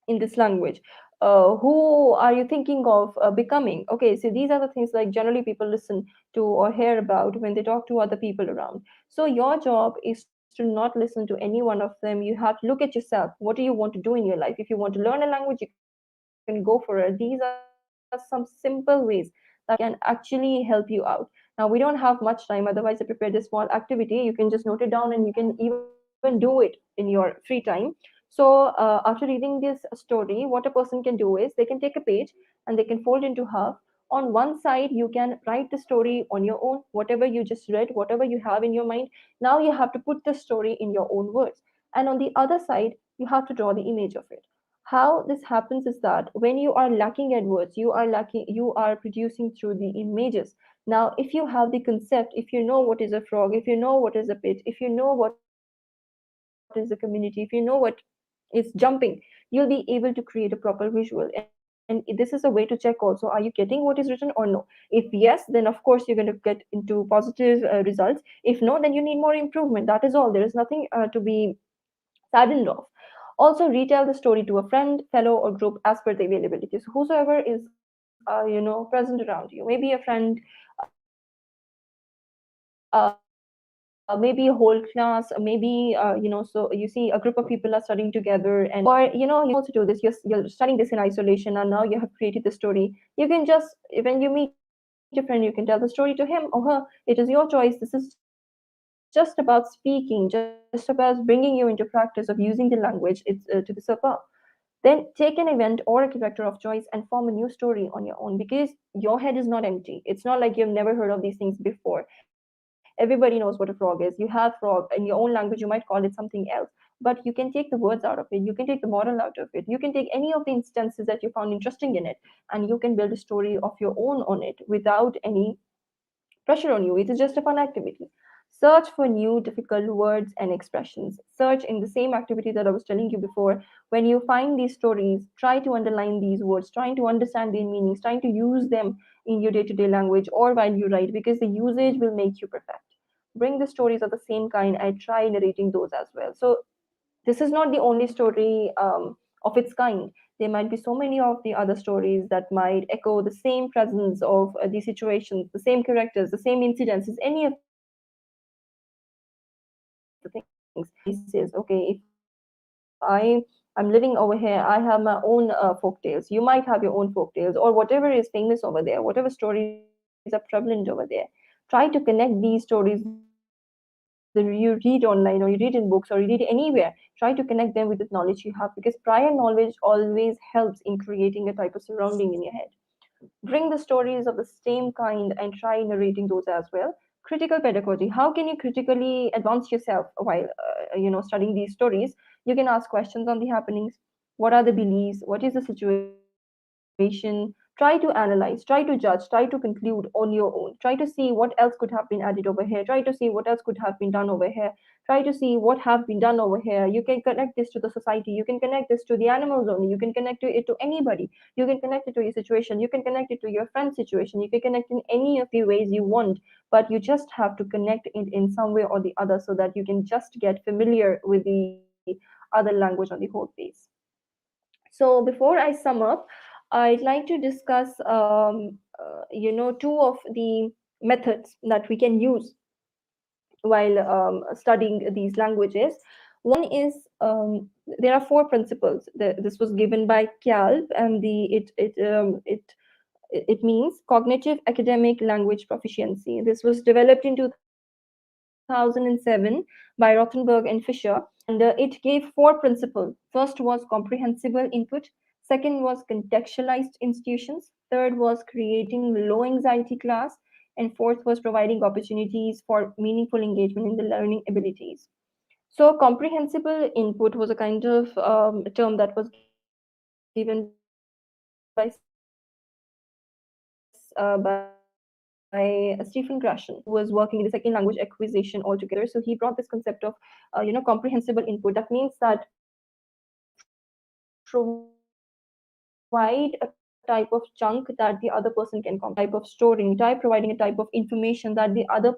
in this language? Who are you thinking of becoming? Okay, so these are the things like generally people listen to or hear about when they talk to other people around. So your job is to not listen to any one of them. You have to look at yourself. What do you want to do in your life? If you want to learn a language, you can go for it. These are some simple ways that can actually help you out. Now, we don't have much time, otherwise I prepared this small activity. You can just note it down and you can even do it in your free time. So after reading this story, what a person can do is they can take a page and they can fold into half. On one side, you can write the story on your own, whatever you just read, whatever you have in your mind. Now you have to put the story in your own words. And on the other side, you have to draw the image of it. How this happens is that when you are lacking at words, you are producing through the images. Now, if you have the concept, if you know what is a frog, if you know what is a pit, if you know what is a community, if you know what is jumping, you'll be able to create a proper visual. And this is a way to check also, are you getting what is written or no? If yes, then of course you're going to get into positive results. If no, then you need more improvement. That is all. There is nothing to be saddened of. Also, retell the story to a friend, fellow, or group as per the availability. So, whosoever is, present around you, maybe a friend, maybe a whole class, maybe so you see a group of people are studying together, and or you can also do this. You're studying this in isolation, and now you have created the story. You can just, when you meet your friend, you can tell the story to him or her. It is your choice. This is just about speaking, just about bringing you into practice of using the language to the surpa. Then take an event or a character of choice and form a new story on your own, because your head is not empty. It's not like you've never heard of these things before. Everybody knows what a frog is. You have frog in your own language, you might call it something else, but you can take the words out of it. You can take the moral out of it. You can take any of the instances that you found interesting in it, and you can build a story of your own on it without any pressure on you. It is just a fun activity. Search for new difficult words and expressions. Search in the same activity that I was telling you before. When you find these stories, try to underline these words, trying to understand their meanings, trying to use them in your day to day language or while you write, because the usage will make you perfect. Bring the stories of the same kind and try narrating those as well. So, this is not the only story of its kind. There might be so many of the other stories that might echo the same presence of the situations, the same characters, the same incidences, any of the things. If I am living over here, I have my own folk tales. You might have your own folk tales, or whatever is famous over there, whatever stories are prevalent over there. Try to connect these stories of the same kind and try and narrating those as well. Critical pedagogy. How can you critically advance yourself while you read online or you read in books or you read anywhere? Try to connect them with the knowledge you have, because prior knowledge always helps in creating a type of surrounding in your head. Bring the stories of the same kind and try narrating those as well. Critical pedagogy. How can you critically advance yourself while studying these stories? You can ask questions on the happenings. What are the beliefs? What is the situation? Try to analyze, try to judge, try to conclude on your own. Try to see what else could have been added over here. Try to see what else could have been done over here. Try to see what have been done over here. You can connect this to the society. You can connect this to the animals only. You can connect it to anybody. You can connect it to your situation. You can connect it to your friend's situation. You can connect in any of the ways you want, but you just have to connect it in some way or the other so that you can just get familiar with the other language on the whole base. So before I sum up, I'd like to discuss, two of the methods that we can use while studying these languages. One is, there are four principles. This was given by Kalb, and it means cognitive academic language proficiency. This was developed in 2007 by Rothenberg and Fisher, and it gave four principles. First was comprehensible input, second was contextualized institutions, third was creating low anxiety class, and fourth was providing opportunities for meaningful engagement in the learning abilities. So, comprehensible input was a kind of term that was given by Stephen Grasham, who was working in the second language acquisition altogether. So he brought this concept of, comprehensible input. That means that provide a type of chunk that the other person can comprehend, providing a type of storing, type providing a type of information that the other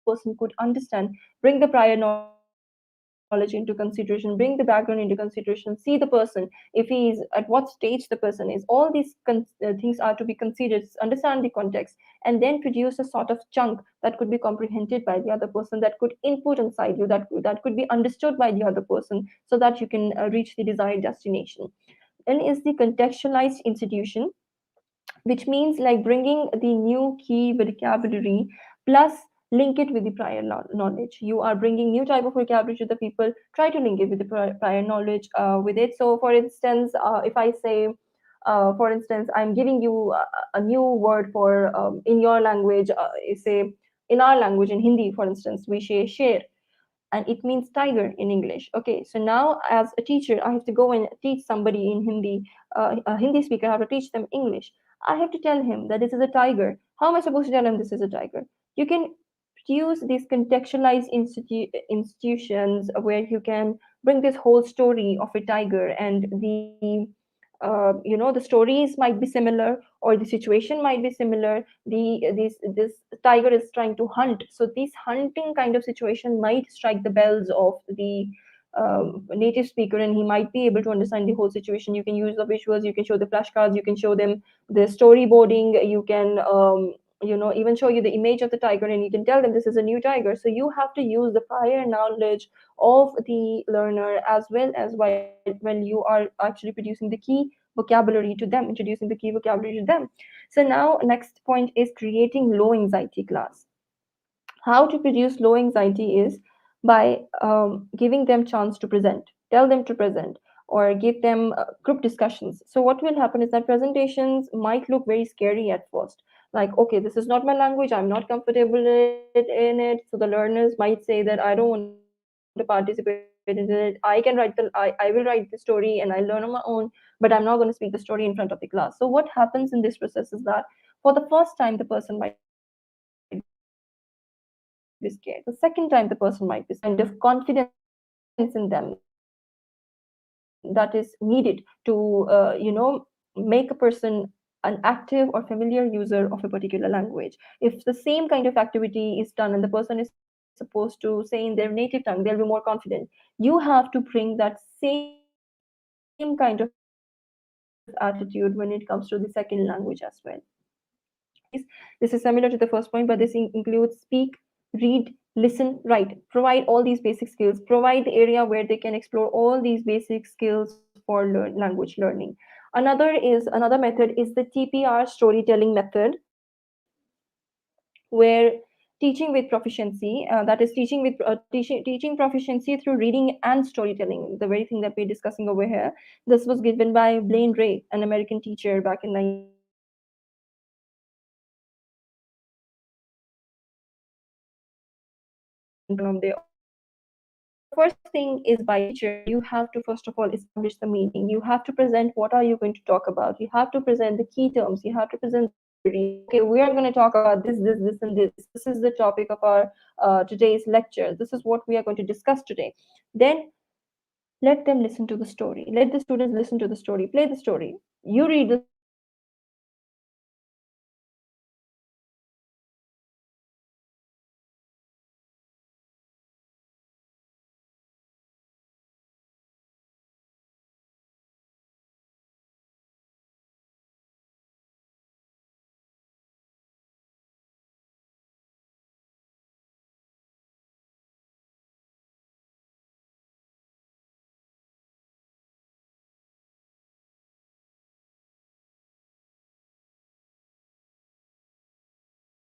person could understand. Bring the prior knowledge into consideration, bring the background into consideration, see the person, if he is at what stage the person is, all these things are to be considered, understand the context, and then produce a sort of chunk that could be comprehended by the other person, that could input inside you, that could be understood by the other person, so that you can reach the desired destination. Then is the contextualized institution, which means like bringing the new key vocabulary plus link it with the prior knowledge. You are bringing new type of vocabulary to the people, try to link it with the prior knowledge with it. So for instance, if I say, for instance, I'm giving you a new word for, in your language, say, in our language, in Hindi, for instance, we say share. and it means tiger in English. Okay, so now as a teacher, I have to go and teach somebody in Hindi, a Hindi speaker, I have to teach them English. I have to tell him that this is a tiger. How am I supposed to tell him this is a tiger? You can use these contextualized institutions where you can bring this whole story of a tiger, and the stories might be similar, or the situation might be similar. This tiger is trying to hunt, so this hunting kind of situation might strike the bells of the native speaker, and he might be able to understand the whole situation. You can use the visuals, you can show the flashcards, you can show them the storyboarding, you can even show you the image of the tiger, and you can tell them this is a new tiger. So you have to use the prior knowledge of the learner, as well as when you are actually producing the key vocabulary to them, introducing the key vocabulary to them. So now next point is creating low anxiety class. How to produce low anxiety is by giving them chance to present, tell them to present, or give them group discussions. So what will happen is that presentations might look very scary at first, like, okay, this is not my language, I'm not comfortable in it. So the learners might say that I don't want to participate in it, I will write the story and I learn on my own, but I'm not going to speak the story in front of the class. So what happens in this process is that for the first time the person might be scared, the second time the person might be scared, the third time the person might be scared. But this kind of confidence in them, that is needed to make a person an active or familiar user of a particular language. If the same kind of activity is done and the person is supposed to say in their native tongue, they'll be more confident. You have to bring that same kind of attitude when it comes to the second language as well. This is similar to the first point, but this includes speak, read, listen, write. Provide all these basic skills. Provide the area where they can explore all these basic skills. Provide the area where they can explore all these basic skills for language learning. Another method is the TPR storytelling method, where teaching with proficiency, that is teaching proficiency through reading and storytelling, the very thing that we're discussing over here. This was given by Blaine Ray, an American teacher back in 1990s. So what he did is that he used TPR storytelling method to present the meaning. So the first thing is, by teacher, you have to first of all establish the meaning. You have to present what are you going to talk about. You have to present the key terms. You have to present the summary. Okay, we are going to talk about this, and this. This is the topic of our today's lecture. This is what we are going to discuss today. Then let them listen to the story. Let the students listen to the story. Play the story. You read the story. You play the story.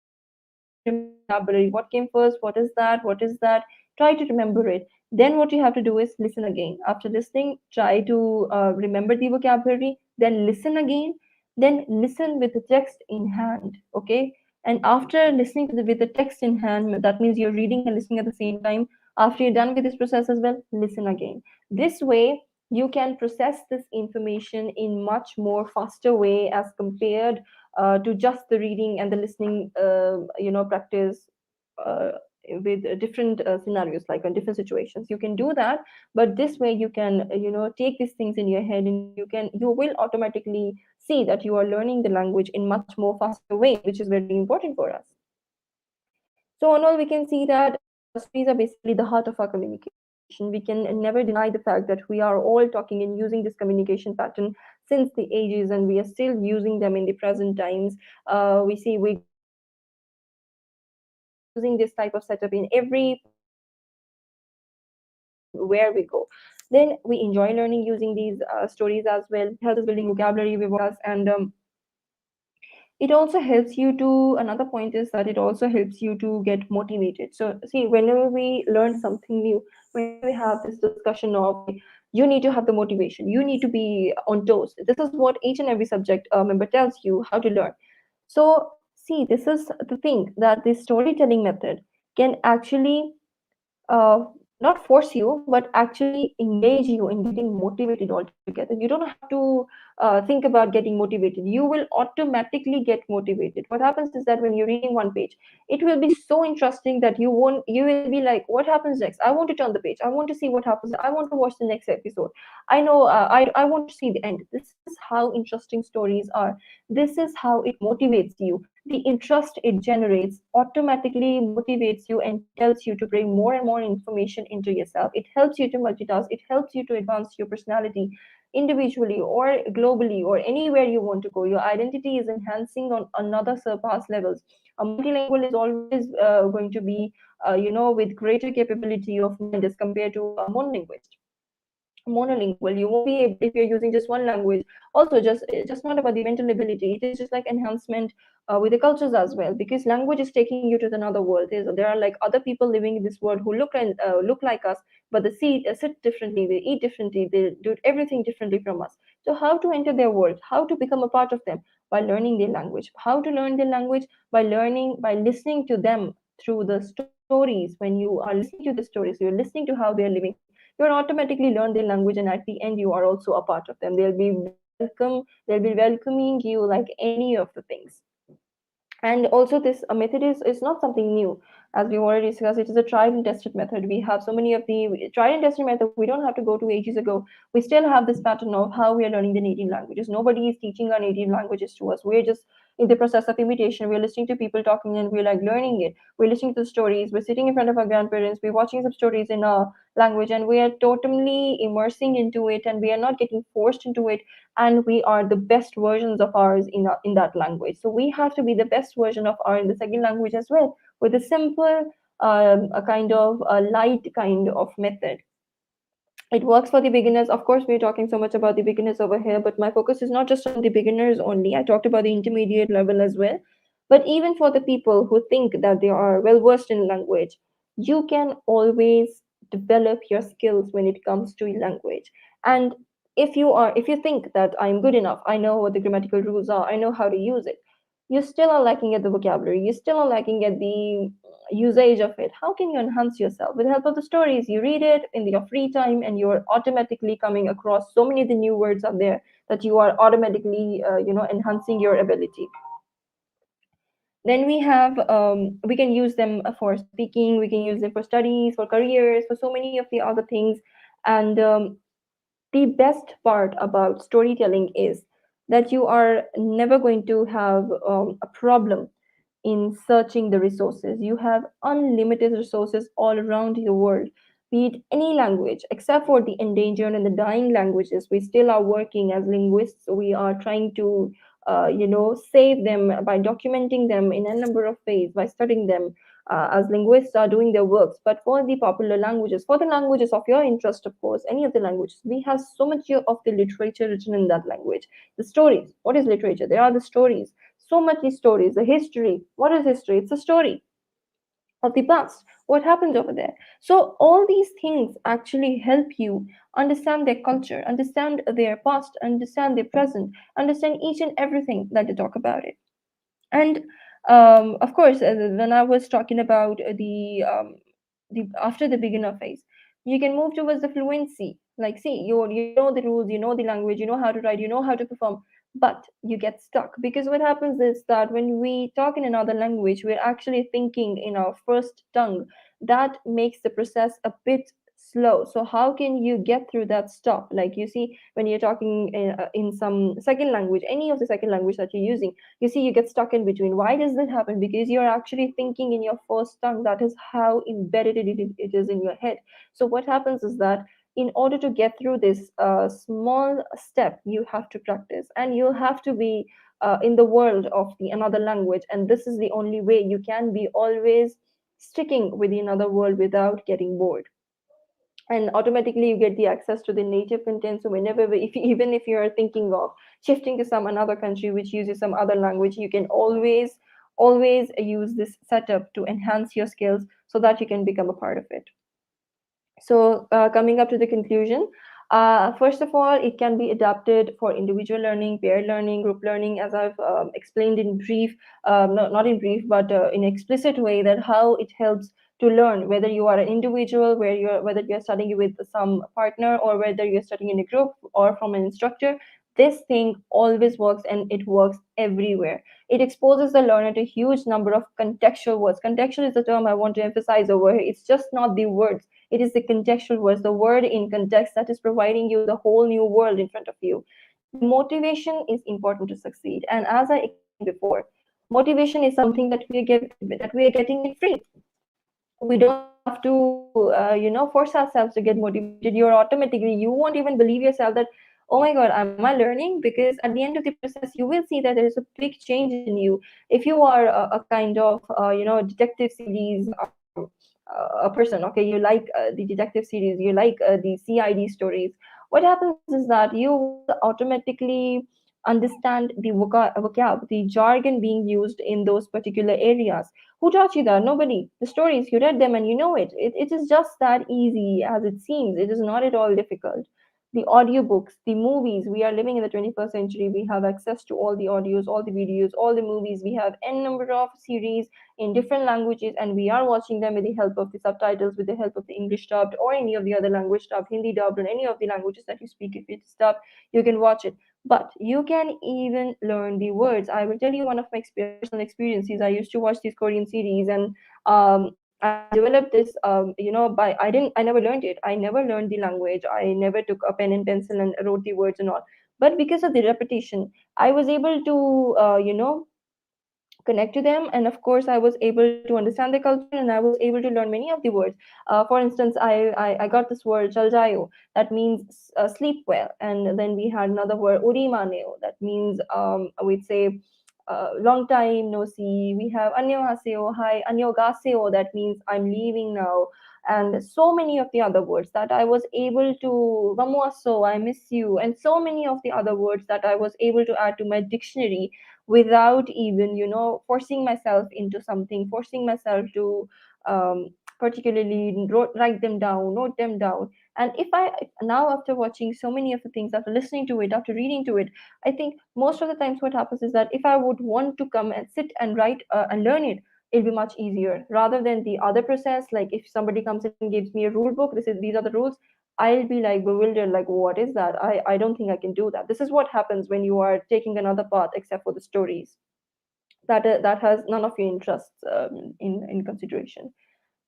Then the next thing is that you have to vocabulary. What came first? What is that? What is that? Try to remember it. Then what you have to do is listen again. After listening, try to remember the vocabulary. Then listen again. Then listen with the text in hand. Okay. And after listening to with the text in hand, that means you're reading and listening at the same time. After you're done with this process as well, listen again. This way, you can process this information in much more faster way as compared to just the reading and the listening practice uh, with different scenarios, like in different situations. You can do that, but this way you can take these things in your head, and you will automatically see that you are learning the language in much more faster way, which is very important for us. So on all, we can see that stories are basically the heart of our communication. We can never deny the fact that we are all talking and using this communication pattern since the ages, and we are still using them in the present times. We see we go to schools, we are using this type of setup in every part of our life, where we go. Then we enjoy learning using these stories as well. Helps us building vocabulary. We've already discussed, and it also helps you to, another point is that it also helps you to get motivated. So see, whenever we learn something new, whenever we have this discussion of, okay, you need to have the motivation, you need to be on toes. This is what each and every subject member tells you how to learn. So see, this is the thing, that this storytelling method can actually not force you, but actually engage you in getting motivated altogether. You don't have to think about getting motivated. You will automatically get motivated. What happens is that when you're reading one page, it will be so interesting that you will be like, what happens next? I want to turn the page. I want to see what happens. I want to watch the next episode. I know, I want to see the end. This is how interesting stories are. This is how it motivates you. The interest it generates automatically motivates you and tells you to bring more and more information into yourself. It helps you to multitask, it helps you to advance your personality individually or globally or anywhere you want to go. Your identity is enhancing on another surpass levels. A multilingual is always going to be, with greater capability of mind as compared to a monolingual. You won't be able, if you're using just one language. Also, just not about the mental ability, it is just like enhancement with the cultures as well, because language is taking you to another world. There are like other people living in this world who look like us, but they sit differently, they eat differently, they do everything differently from us. So how to enter their world, how to become a part of them? By learning their language. How to learn their language? By listening to them through the stories. When you are listening to the stories, you're listening to how they're living, you'll automatically learn their language, and at the end you are also a part of them. They'll be welcoming you like any of the things. And also this method is not something new. As we already discussed, it is a tried and tested method. We have so many of the tried and tested method. We don't have to go to ages ago. We still have this pattern of how we are learning the native languages. Nobody is teaching our native languages to us. We're just in the process of imitation. We're listening to people talking and we're like learning it. We're listening to stories. We're sitting in front of our grandparents. We're watching some stories in our language and we are totally immersing into it, and we are not getting forced into it, and we are the best versions of ours in that language. So we have to be the best version of our in the second language as well, with a simple, a kind of a light kind of method. It works for the beginners. Of course, we're talking so much about the beginners over here, but my focus is not just on the beginners only. I talked about the intermediate level as well. But even for the people who think that they are well versed in language, you can always develop your skills when it comes to language. And if you think that I'm good enough, I know what the grammatical rules are, I know how to use it, you still are lacking at the vocabulary, you still are lacking at the usage of it. How can you enhance yourself? With the help of the stories, you read it in your free time, and you're automatically coming across so many of the new words out there that you are automatically, enhancing your ability. Then we can use them for speaking, we can use them for studies, for careers, for so many of the other things. And the best part about storytelling is that you are never going to have a problem in searching the resources. You have unlimited resources all around the world, be it any language, except for the endangered and the dying languages. We still are working as linguists. We are trying to, save them by documenting them in a number of ways, by studying them. As linguists are doing their works. But for the popular languages, for the languages of your interest, of course, any of the languages, we have so much of the literature written in that language. The stories. What is literature? There are the stories, so many stories. The history. What is history? It's a story of the past. What happened over there? So all these things actually help you understand their culture, understand their past, understand their present, understand each and everything that they talk about it. And of course, when I was talking about the after the beginner phase, you can move towards the fluency. Like, see, you know the rules, you know the language, you know how to write, you know how to perform, but you get stuck because what happens is that when we talk in another language, we're actually thinking in our first tongue. That makes the process a bit slow. So how can you get through that stop? Like, you see, when you're talking in some second language, any of the second language that you're using, you see you get stuck in between. Why does that happen? Because you're actually thinking in your first tongue. That is how embedded it is in your head. So what happens is that in order to get through this small step, you have to practice, and you have to be in the world of the another language, and this is the only way you can be always sticking with the another world without getting bored. And automatically you get the access to the native content. So whenever, if even if you are thinking of shifting to some another country which uses some other language, you can always use this setup to enhance your skills so that you can become a part of it. So, coming up to the conclusion, first of all, it can be adapted for individual learning, peer learning, group learning, as I've explained in brief, not in brief, but in explicit way, that how it helps to learn, whether you are an individual, whether you're studying with some partner, or whether you're studying in a group or from an instructor. This thing always works, and it works everywhere. It exposes the learner to a huge number of contextual words. Contextual is the term I want to emphasize over here. It's just not the words, it is the contextual words, the word in context, that is providing you the whole new world in front of you. The motivation is important to succeed, and as I explained before, motivation is something that we are getting it free. We don't have to force ourselves to get motivated. You're automatically, you won't even believe yourself that, oh my god, am I learning? Because at the end of the process you will see that there is a big change in you. If you are a kind of detective series a person, okay, you like the detective series, you like the CID stories, what happens is that you will automatically understand the the jargon being used in those particular areas. Who taught you that? Nobody. The stories, you read them and you know it. It is just that easy as it seems. It is not at all difficult. The audiobooks, the movies, we are living in the 21st century. We have access to all the audios, all the videos, all the movies. We have n number of series in different languages, and we are watching them with the help of the subtitles, with the help of the English dubbed or any of the other language dubbed, Hindi dubbed, or any of the languages that you speak. If it's dubbed, you can watch it. But you can even learn the words. I will tell you one of my personal experiences. I used to watch these Korean series, and I developed this. I never learned it. I never learned the language. I never took a pen and pencil and wrote the words and all. But because of the repetition, I was able to, connect to them, and of course I was able to understand the culture, and I was able to learn many of the words. For instance, I got this word chaljayo, that means sleep well. And then we had another word urimaneo, that means we'd say long time no see. We have annyeonghaseyo, hi annyeonghaseyo, that means I'm leaving now. And so many of the other words that I was able to, vamuaso, I miss you, and so many of the other words that I was able to add to my dictionary without even forcing myself into something, forcing myself to particularly write them down, note them down. And now, after watching so many of the things, after listening to it, after reading to it, I think most of the times what happens is that if I would want to come and sit and write and learn it, it'll be much easier rather than the other process. Like if somebody comes in and gives me a rule book, these are the rules, I'll be like bewildered, like, what is that? I don't think I can do that. This is what happens when you are taking another path except for the stories. That has none of your interests in consideration.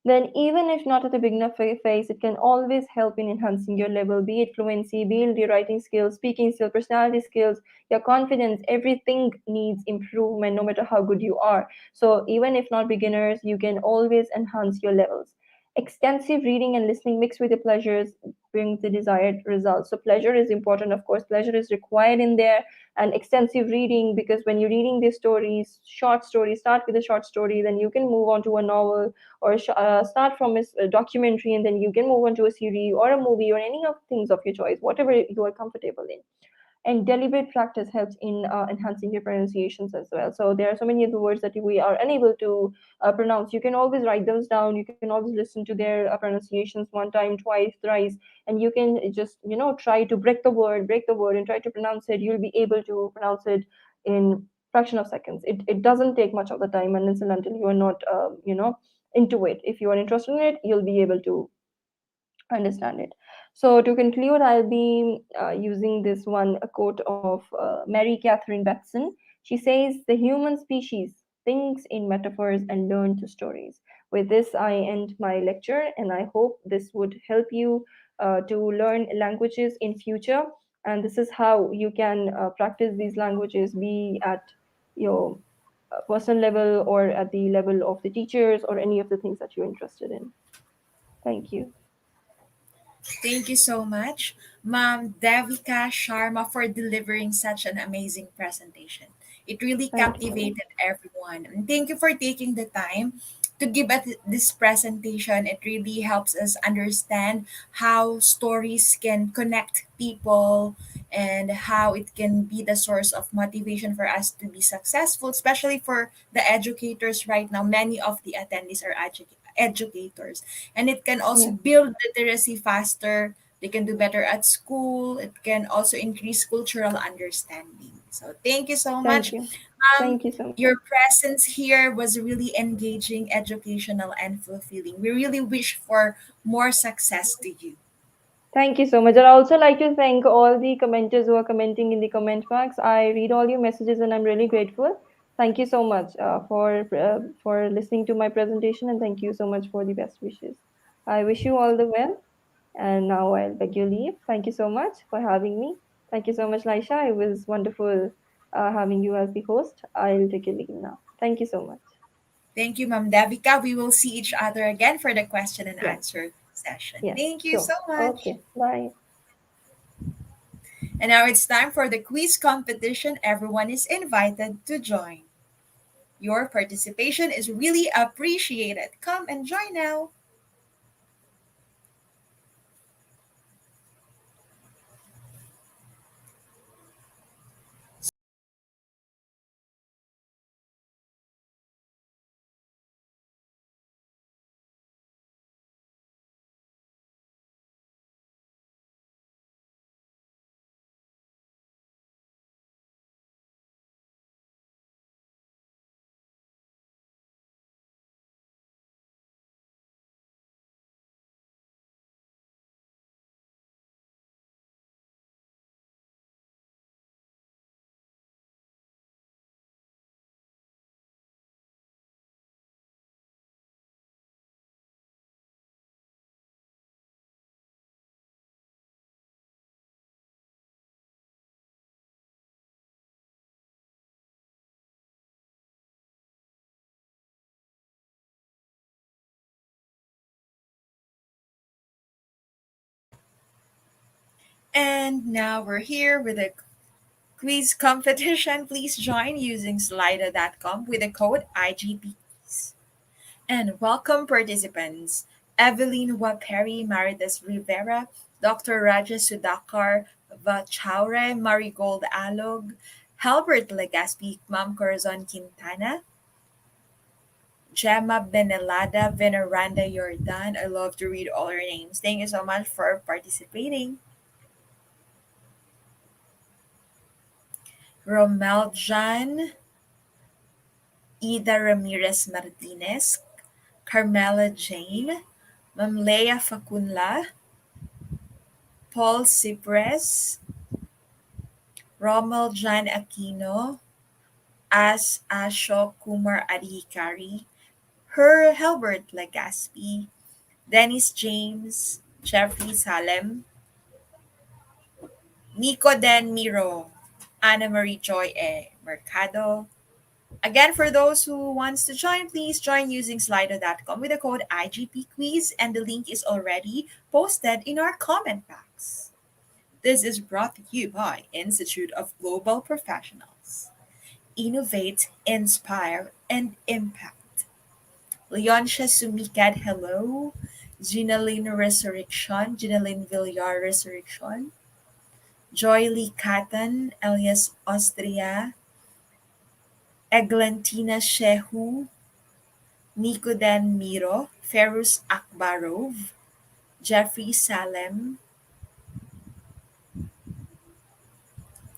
Then, even if not at the beginner phase, it can always help in enhancing your level, be it fluency, be it the writing skills, speaking skills, personality skills, your confidence. Everything needs improvement no matter how good you are. So, even if not beginners, you can always enhance your levels. Extensive reading and listening mixed with the pleasures brings the desired results. So, pleasure is important, of course, pleasure is required in there, and extensive reading, because when you're reading these stories, short stories, start with a short story, then you can move on to a novel, or start from a documentary, and then you can move on to a series or a movie or any of things of your choice, whatever you are comfortable in. And deliberate practice helps in enhancing your pronunciations as well. So there are so many of the words that we are unable to pronounce. You can always write those down, you can always listen to their pronunciations one time, twice, thrice, and you can just try to break the word and try to pronounce it. You'll be able to pronounce it in fraction of seconds. It doesn't take much of the time, and until you are not into it. If you are interested in it, you'll be able to understand it. So to conclude, I'll be using this one a quote of Mary Catherine Batson. She says, "The human species thinks in metaphors and learn to stories." With this, I end my lecture, and I hope this would help you to learn languages in future. And this is how you can practice these languages, be at your personal level or at the level of the teachers or any of the things that you're interested in. Thank you. Thank you so much, Ma'am Devika Sharma, for delivering such an amazing presentation. It really Thank you. captivated everyone. And thank you for taking the time to give us this presentation. It really helps us understand how stories can connect people and how it can be the source of motivation for us to be successful, especially for the educators right now. Many of the attendees are educators, and it can also Yeah. build literacy faster. They can do better at school. It can also increase cultural understanding. So thank you so Thank much, you. Um, Thank you so your much. presence here was really engaging, educational, and fulfilling. We really wish for more success to you. Thank you so much. I'd also like to thank all the commenters who are commenting in the comment box. I read all your messages and I'm really grateful. Thank you so much for listening to my presentation, and thank you so much for the best wishes. I wish you all the well. And now I'll beg your leave. Thank you so much for having me. Thank you so much, Laisha. It was wonderful having you as the host. I'll take your leave now. Thank you so much. Thank you, Ma'am Devika. We will see each other again for the question and Yes, answer session. yes, Thank you sure. so much. Okay, bye. And now it's time for the quiz competition. Everyone is invited to join. Your participation is really appreciated. Come and join now. And now we're here with a quiz competition. Please join using slido.com with the code IGPs. And welcome participants Evelyn Waperi Marites Rivera, Dr. Raja Sudhakar Vachaure Marigold Alog, Halbert Legaspi, Ma'am Corazon Quintana, Gemma Benelada Veneranda Jordan. I love to read all your names. Thank you so much for participating. Romel Jan, Ida Ramirez Martinez, Carmela Jane, Mamleya Facunla, Paul Cipres, Rommel Jan Aquino, As Ashok Kumar Adhikari, Her Helbert Legaspi, Dennis James, Jeffrey Salem, Nico Den Miro, Anna Marie Joy Mercado. Again, for those who wants to join, please join using slido.com with the code IGP quiz, and the link is already posted in our comment box. This is brought to you by Institute of Global Professionals. Innovate, inspire, and impact. Leoncia Sumikad, hello. Ginaline Resurrection, Ginaline Villar Resurrection. Joy Lee Katan, alias Austria. Eglantina Shehu, Nikodan Miro, Ferus Akbarov, Jeffrey Salem.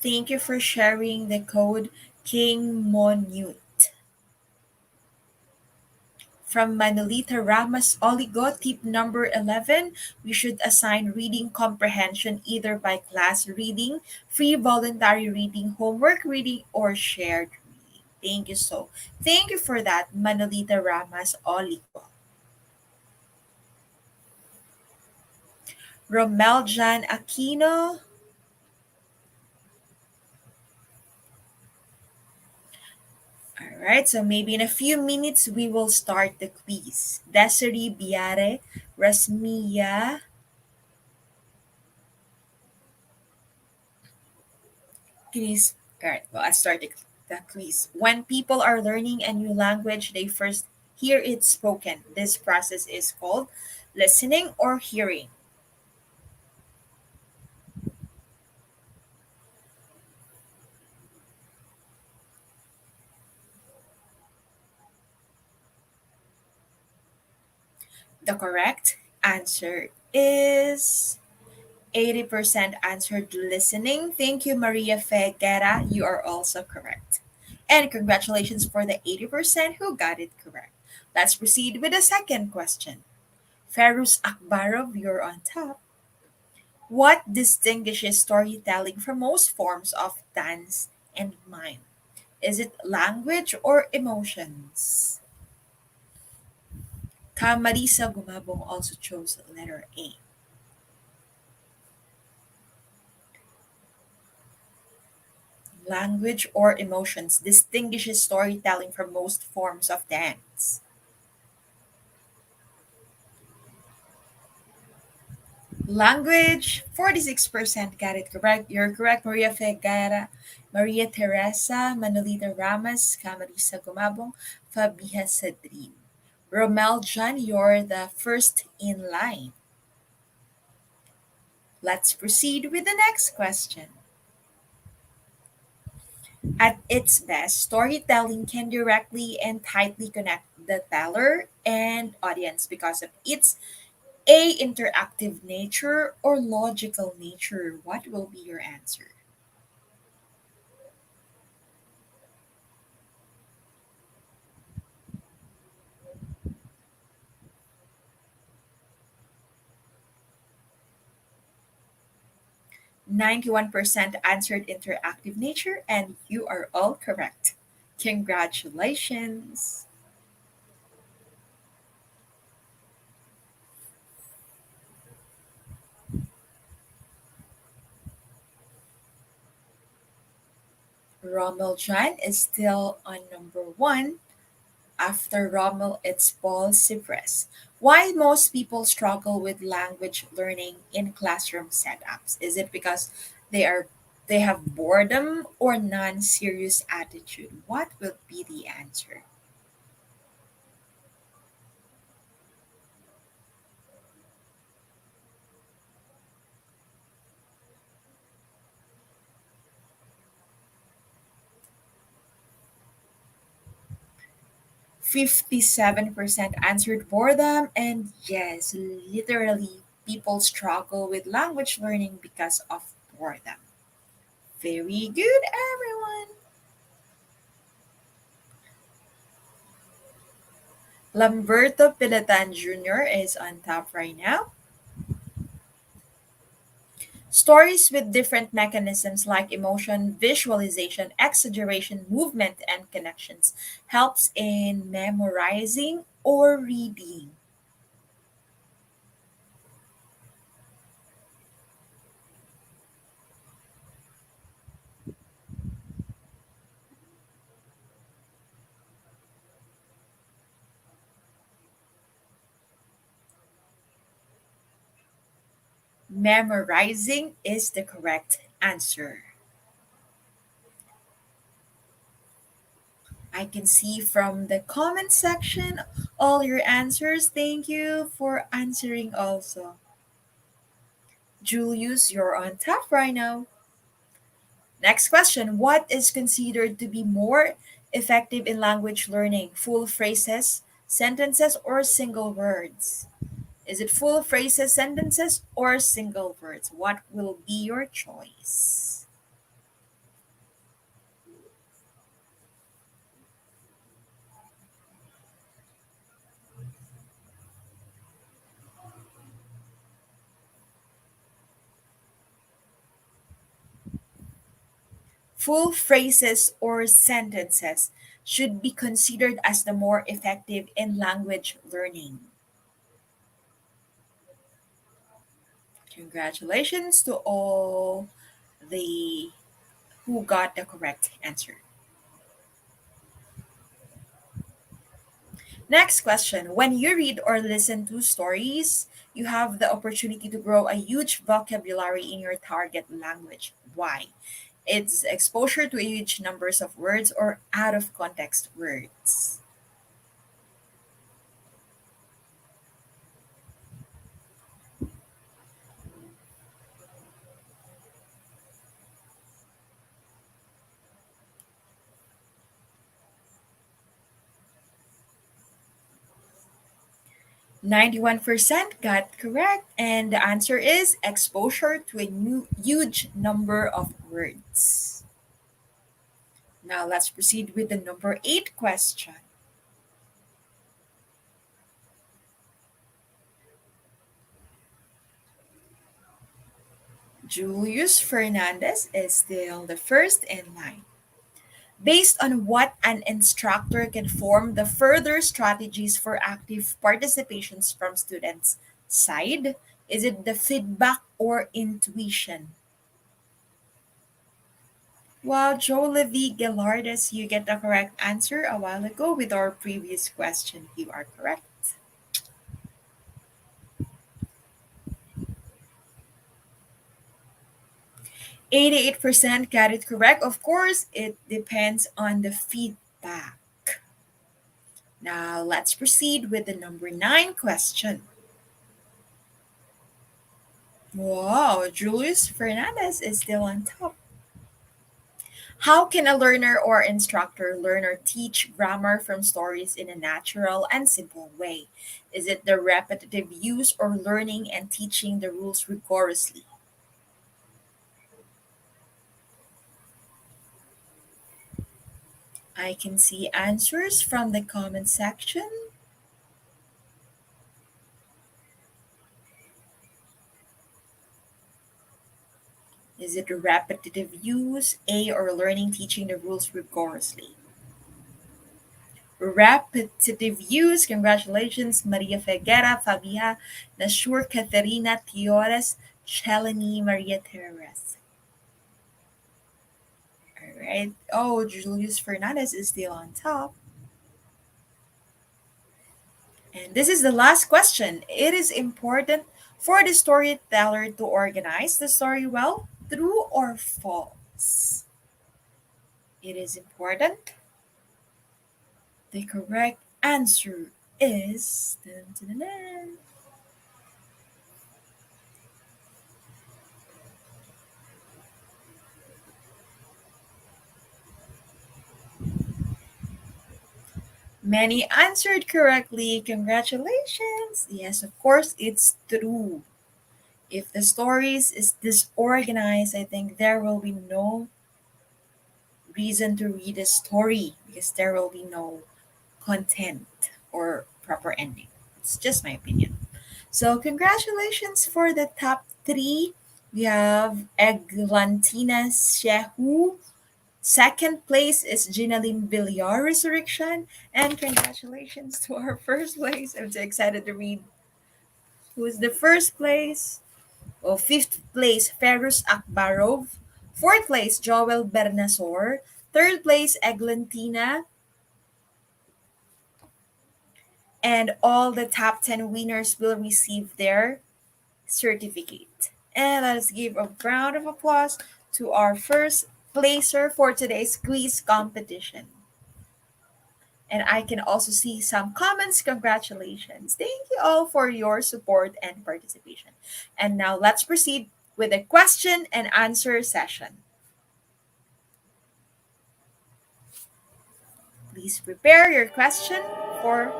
Thank you for sharing the code King Monute. From Manolita Ramos Oligo, tip number 11, we should assign reading comprehension either by class reading, free voluntary reading, homework reading, or shared reading. Thank you for that, Manolita Ramos Oligo. Romel Jan Aquino. All right, so maybe in a few minutes we will start the quiz. Desiree Biare, Rasmiya. Please, all right, well, I started the quiz. When people are learning a new language, they first hear it spoken. This process is called listening or hearing. The correct answer is 80% answered listening. Thank you, Maria Figuera. You are also correct. And congratulations for the 80% who got it correct. Let's proceed with the second question. Ferus Akbarov, you're on top. What distinguishes storytelling from most forms of dance and mime? Is it language or emotions? Kamarisa Gumabong also chose letter A. Language or emotions distinguishes storytelling from most forms of dance. Language, 46% got it correct. You're correct, Maria Fegara, Maria Teresa, Manolita Ramos, Camarisa Gumabong, Fabiha Sadrin. Romel John, you're the first in line. Let's proceed with the next question. At its best, storytelling can directly and tightly connect the teller and audience because of its A, interactive nature or logical nature. What will be your answer? 91% answered interactive nature, and you are all correct. Congratulations. Rommel John is still on number one. After Rommel, it's Paul Cypress. Why most people struggle with language learning in classroom setups? Is it because they have boredom or non-serious attitude? What will be the answer? 57% answered boredom, and yes, literally, people struggle with language learning because of boredom. Very good, everyone. Lamberto Piletan Jr. is on top right now. Stories with different mechanisms like emotion, visualization, exaggeration, movement, and connections helps in memorizing or reading. Memorizing is the correct answer. I can see from the comment section all your answers. Thank you for answering also. Julius, you're on top right now. Next question. What is considered to be more effective in language learning? Full phrases, sentences, or single words? Is it full phrases, sentences, or single words? What will be your choice? Full phrases or sentences should be considered as the more effective in language learning. Congratulations to all the who got the correct answer. Next question. When you read or listen to stories, you have the opportunity to grow a huge vocabulary in your target language. Why? It's exposure to huge numbers of words or out of context words. 91% got correct, and the answer is exposure to a new huge number of words. Now let's proceed with the number 8 question. Julius Fernandez is still the first in line. Based on what an instructor can form the further strategies for active participations from students' side, is it the feedback or intuition? Well, Joe Levy Galardis, you get the correct answer a while ago with our previous question. You are correct. 88% got it correct. Of course, it depends on the feedback. Now, let's proceed with the number 9 question. Wow, Julius Fernandez is still on top. How can a learner or instructor learn or teach grammar from stories in a natural and simple way? Is it the repetitive use or learning and teaching the rules rigorously? I can see answers from the comment section. Is it repetitive use, A, or learning teaching the rules rigorously? Repetitive use. Congratulations, Maria Figuera, Fabia, Nashur, Caterina, Tiores, Chelani, Maria Terres. All right. Oh, Julius Fernandez is still on top. And this is the last question. It is important for the storyteller to organize the story well. True or false? It is important. The correct answer is dun, dun, dun, dun. Many answered correctly. Congratulations. Yes, of course, it's true. If the stories is disorganized, I think there will be no reason to read a story because there will be no content or proper ending. It's just my opinion. So, congratulations for the top three. We have Eglantina Shehu. Second place is Ginaline Villar Resurrection. And congratulations to our first place. I'm so excited to read who is the first place. Oh, fifth place, Ferus Akbarov. Fourth place, Joel Bernasor. Third place, Eglantina. And all the top 10 winners will receive their certificate. And let us give a round of applause to our first placer for today's quiz competition. And I can also see some comments. Congratulations. Thank you all for your support and participation. And now let's proceed with a question and answer session. Please prepare your question for.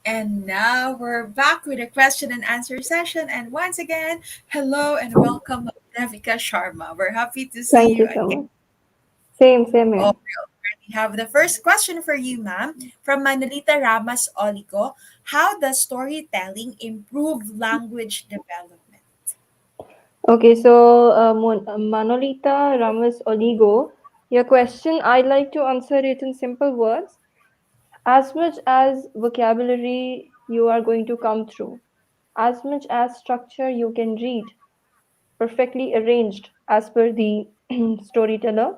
And now we're back with a question and answer session. And once again, hello and welcome, Devika Sharma. We're happy to see Thank you you so again. much. Same Oh, here. we have the first question for you, ma'am, from Manolita Ramas Oligo. How does storytelling improve language development? Okay, so Manolita Ramos Oligo, your question, I'd like to answer it in simple words. As much as vocabulary you are going to come through. As much as structure you can read, perfectly arranged as per the storyteller,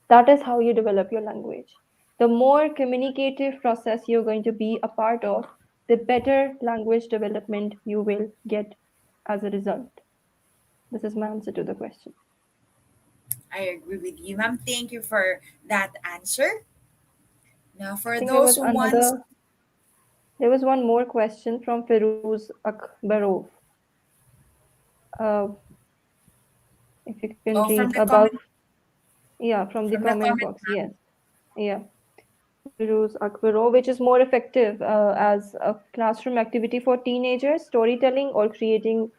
that is how you develop your language. The more communicative process you're going to be a part of, the better language development you will get as a result. This is my answer to the question. I agree with you, ma'am. Thank you for that answer. Now, I for think there those was who wants, one more question from Feroz Akbarov. Uh, if you can oh, read from the above, comment, yeah, from the from the comment comment, box. Yes, yeah. Firoz Akbaro, which is more effective as a classroom activity for teenagers, storytelling or creating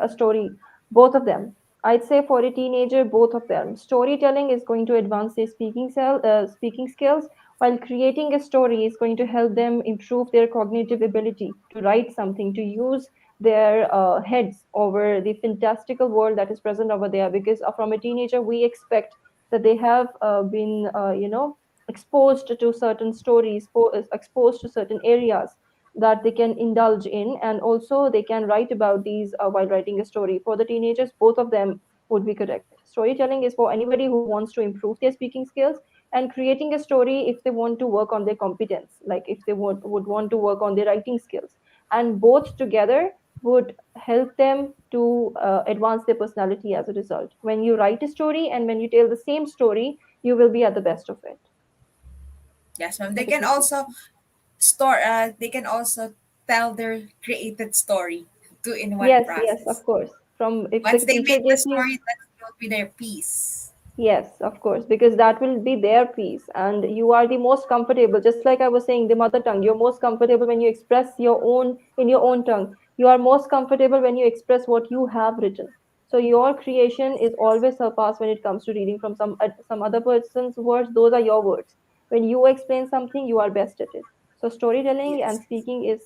a story? Both of them. I'd say for a teenager, both of them. Storytelling is going to advance their speaking skills, while creating a story is going to help them improve their cognitive ability to write something, to use their heads over the fantastical world that is present over there. Because from a teenager, we expect that they have been, exposed to certain stories, exposed to certain areas that they can indulge in, and also they can write about these while writing a story. For the teenagers, both of them would be correct. Storytelling is for anybody who wants to improve their speaking skills, and creating a story if they want to work on their competence, like if they would want to work on their writing skills. And both together would help them to advance their personality as a result. When you write a story and when you tell the same story, you will be at the best of it. yes, ma'am. They That is can my take. also store. They can also tell their created story two in one Yes, yes, process. of course. From if the Once they teacher made the gives you, story, that will be their piece. yes, of course, because that will be their piece, and you are the most comfortable. Just like I was saying, the mother tongue, you're most comfortable when you express your own in your own tongue. You are most comfortable when you express what you have written. So your creation is always surpassed when it comes to reading from some other person's words. Those are your words. When you explain something, you are best at it. So storytelling and Yes. speaking is,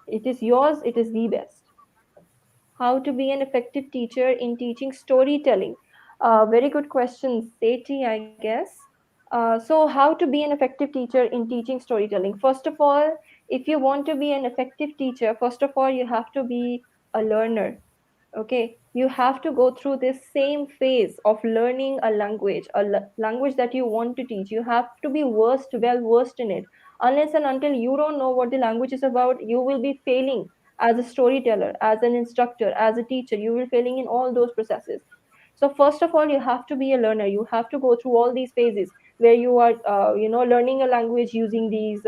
it is yours. It is the best. How to be an effective teacher in teaching storytelling? Very good question, Seti, I guess. So, how to be an effective teacher in teaching storytelling? First of all, if you want to be an effective teacher, first of all, you have to be a learner. Okay, you have to go through this same phase of learning a language, language that you want to teach. You have to be well versed in it. Unless and until you don't know what the language is about, you will be failing as a storyteller, as an instructor, as a teacher. You will failing in all those processes. So first of all, you have to be a learner. You have to go through all these phases where you are, learning a language using these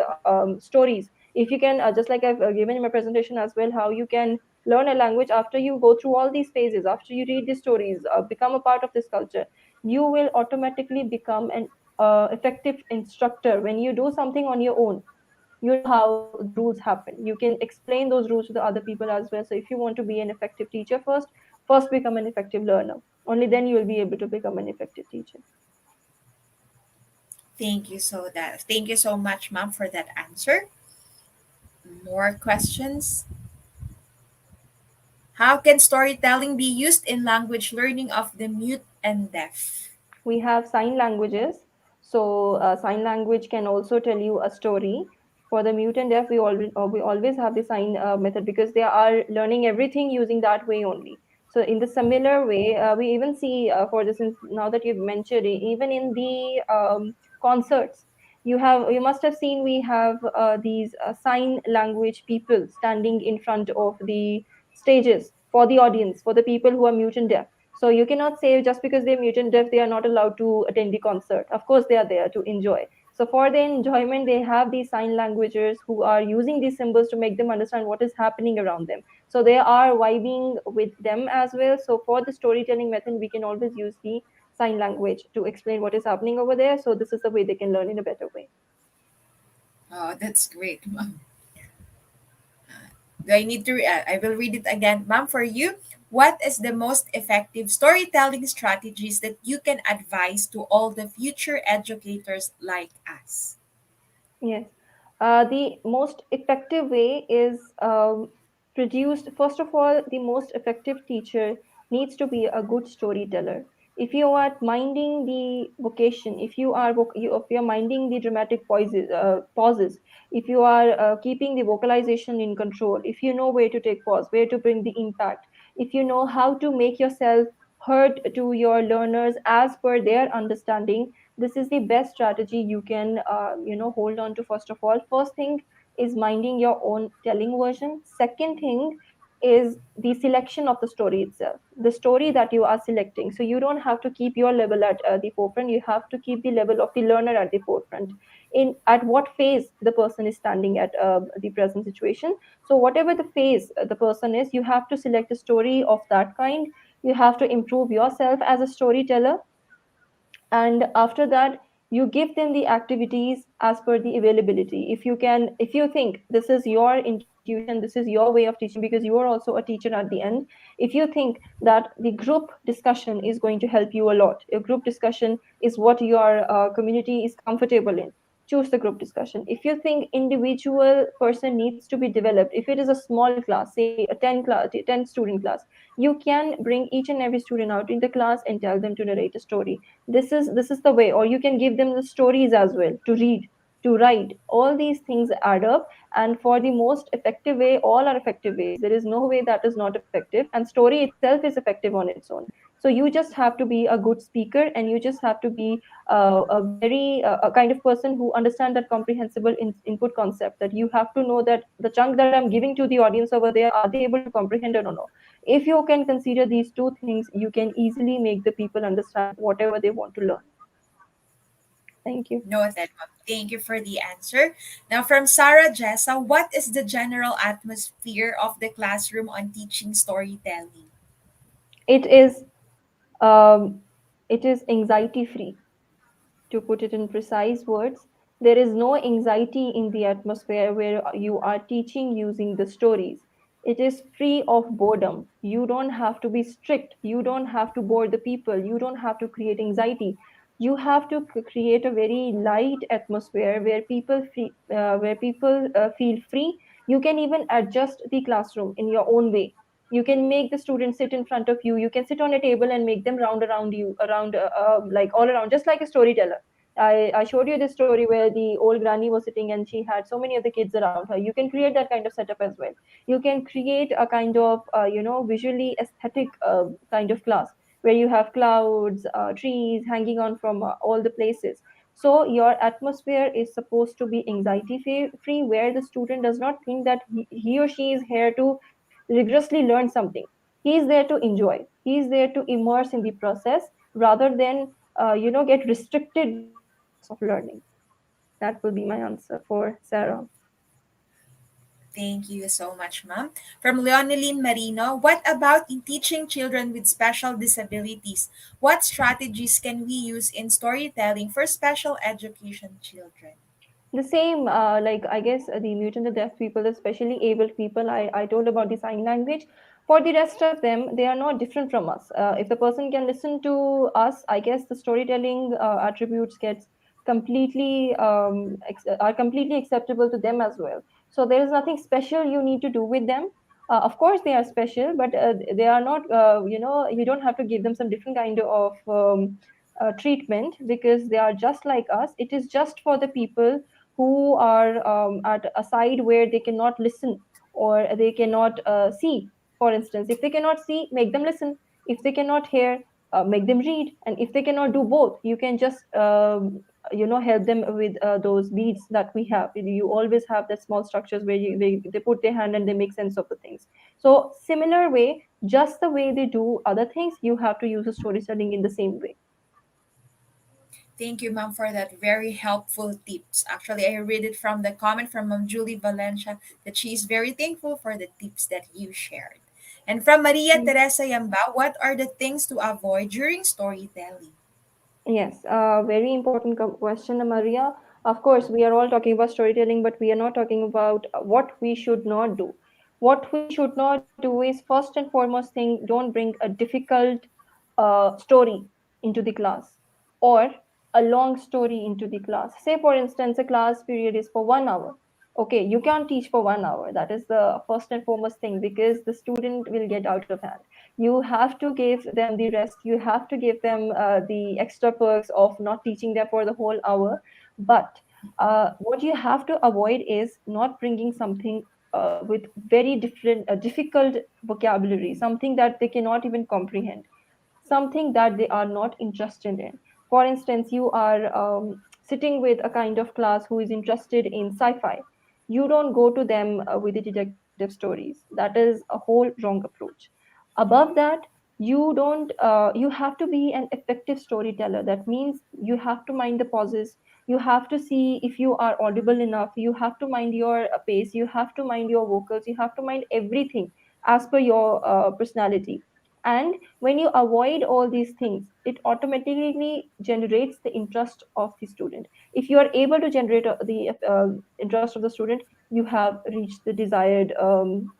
stories. If you can, just like I've given in my presentation as well, how you can learn a language after you go through all these phases, after you read the stories, become a part of this culture, you will automatically become an effective instructor. When you do something on your own, you know how the rules happen. You can explain those rules to the other people as well. So if you want to be an effective teacher, first become an effective learner. Only then you will be able to become an effective teacher. Thank you so much, ma'am, for that answer. More questions. How can storytelling be used in language learning of the mute and deaf? We have sign languages. So sign language can also tell you a story. For the mute and deaf, we always have the sign method because they are learning everything using that way only. So in the similar way, we even see for this, now that you've mentioned it, even in the concerts, you must have seen we have these sign language people standing in front of the stages for the audience, for the people who are mute and deaf. So you cannot say just because they're mute and deaf, they are not allowed to attend the concert. Of course, they are there to enjoy. So for their enjoyment, they have these sign languages who are using these symbols to make them understand what is happening around them. So they are vibing with them as well. So for the storytelling method, we can always use the sign language to explain what is happening over there. So this is the way they can learn in a better way. Oh, that's great, ma'am. Do I need to? I will read it again, ma'am. For you, what is the most effective storytelling strategies that you can advise to all the future educators like us? Yes. The most effective way is produced, first of all, the most effective teacher needs to be a good storyteller. if you are minding the vocation, if you are minding the dramatic pauses, if you are keeping the vocalization in control, if you know where to take pause, where to bring the impact, if you know how to make yourself heard to your learners as per their understanding, this is the best strategy you can hold on to. First of all, first thing is minding your own telling version. Second thing is the selection of the story itself, the story that you are selecting. So you don't have to keep your level at the forefront, you have to keep the level of the learner at the forefront, in at what phase the person is standing at the present situation. So whatever the phase the person is, you have to select a story of that kind. You have to improve yourself as a storyteller, and after that you give them the activities as per the availability. If you can, if you think this is your intuition, this is your way of teaching, because you are also a teacher at the end, if you think that the group discussion is going to help you a lot, a group discussion is what your community is comfortable in, choose the group discussion. If you think individual person needs to be developed, if it is a small class, say a 10 student class, you can bring each and every student out in the class and tell them to narrate a story. This is the way. Or you can give them the stories as well to read, to write. All these things add up, and for the most effective way, all are effective ways, there is no way that is not effective, and story itself is effective on its own. So you just have to be a good speaker, and you just have to be a kind of person who understand that comprehensible input concept, that you have to know that the chunk that I'm giving to the audience over there, are they able to comprehend it or no. If you can consider these two things, you can easily make the people understand whatever they want to learn. Thank you. Noted, ma'am. Thank you for the answer. Now, from Sarah Jessa, what is the general atmosphere of the classroom on teaching storytelling? It is um, it is anxiety free. To put it in precise words, there is no anxiety in the atmosphere where you are teaching using the stories. It is free of boredom. You don't have to be strict. You don't have to bore the people. You don't have to create anxiety. You have to create a very light atmosphere where people feel free. You can even adjust the classroom in your own way. You can make the students sit in front of you. You can sit on a table and make them round around you, around like all around, just like a storyteller. I showed you this story where the old granny was sitting and she had so many of the kids around her. You can create that kind of setup as well. You can create a kind of visually aesthetic kind of class where you have clouds, trees hanging on from all the places. So your atmosphere is supposed to be anxiety free, where the student does not think that he or she is here to rigorously learn something. He is there to enjoy. He is there to immerse in the process, rather than get restricted by the process of learning. That will be my answer for Sarah. Thank you so much, ma'am. From Leoneline Marino, what about in teaching children with special disabilities? What strategies can we use in storytelling for special education children? The same, like I guess the mute and the deaf people, especially abled people, I told about the sign language. For the rest of them, they are not different from us. If the person can listen to us, I guess the storytelling attributes gets are completely acceptable to them as well. So there is nothing special you need to do with them. Of course, they are special, but they are not. You don't have to give them some different kind of treatment, because they are just like us. It is just for the people who are at a side where they cannot listen, or they cannot see. For instance, if they cannot see, make them listen. If they cannot hear, make them read. And if they cannot do both, you can just help them with those beads that we have. You always have that small structures where they put their hand and they make sense of the things. So similar way, just the way they do other things, you have to use a storytelling in the same way. Thank you, ma'am, for that very helpful tips. Actually, I read it from the comment from Ma'am Julie Valencia that she is very thankful for the tips that you shared. And from Maria Teresa Yamba, what are the things to avoid during storytelling? Yes, very important question, Maria. Of course, we are all talking about storytelling, but we are not talking about what we should not do. What we should not do is, first and foremost thing, don't bring a difficult story into the class, or a long story into the class. Say, for instance, a class period is for 1 hour. Okay, you can't teach for 1 hour. That is the first and foremost thing, because the student will get out of hand. You have to give them the rest. You have to give them the extra perks of not teaching them for the whole hour. But what you have to avoid is not bringing something with very different, difficult vocabulary, something that they cannot even comprehend, something that they are not interested in. For instance, you are sitting with a kind of class who is interested in sci-fi. You don't go to them with the detective stories. That is a whole wrong approach. Above that, you don't. You have to be an effective storyteller. That means you have to mind the pauses. You have to see if you are audible enough. You have to mind your pace. You have to mind your vocals. You have to mind everything as per your personality. And when you avoid all these things, it automatically generates the interest of the student. If you are able to generate the interest of the student, you have reached the desired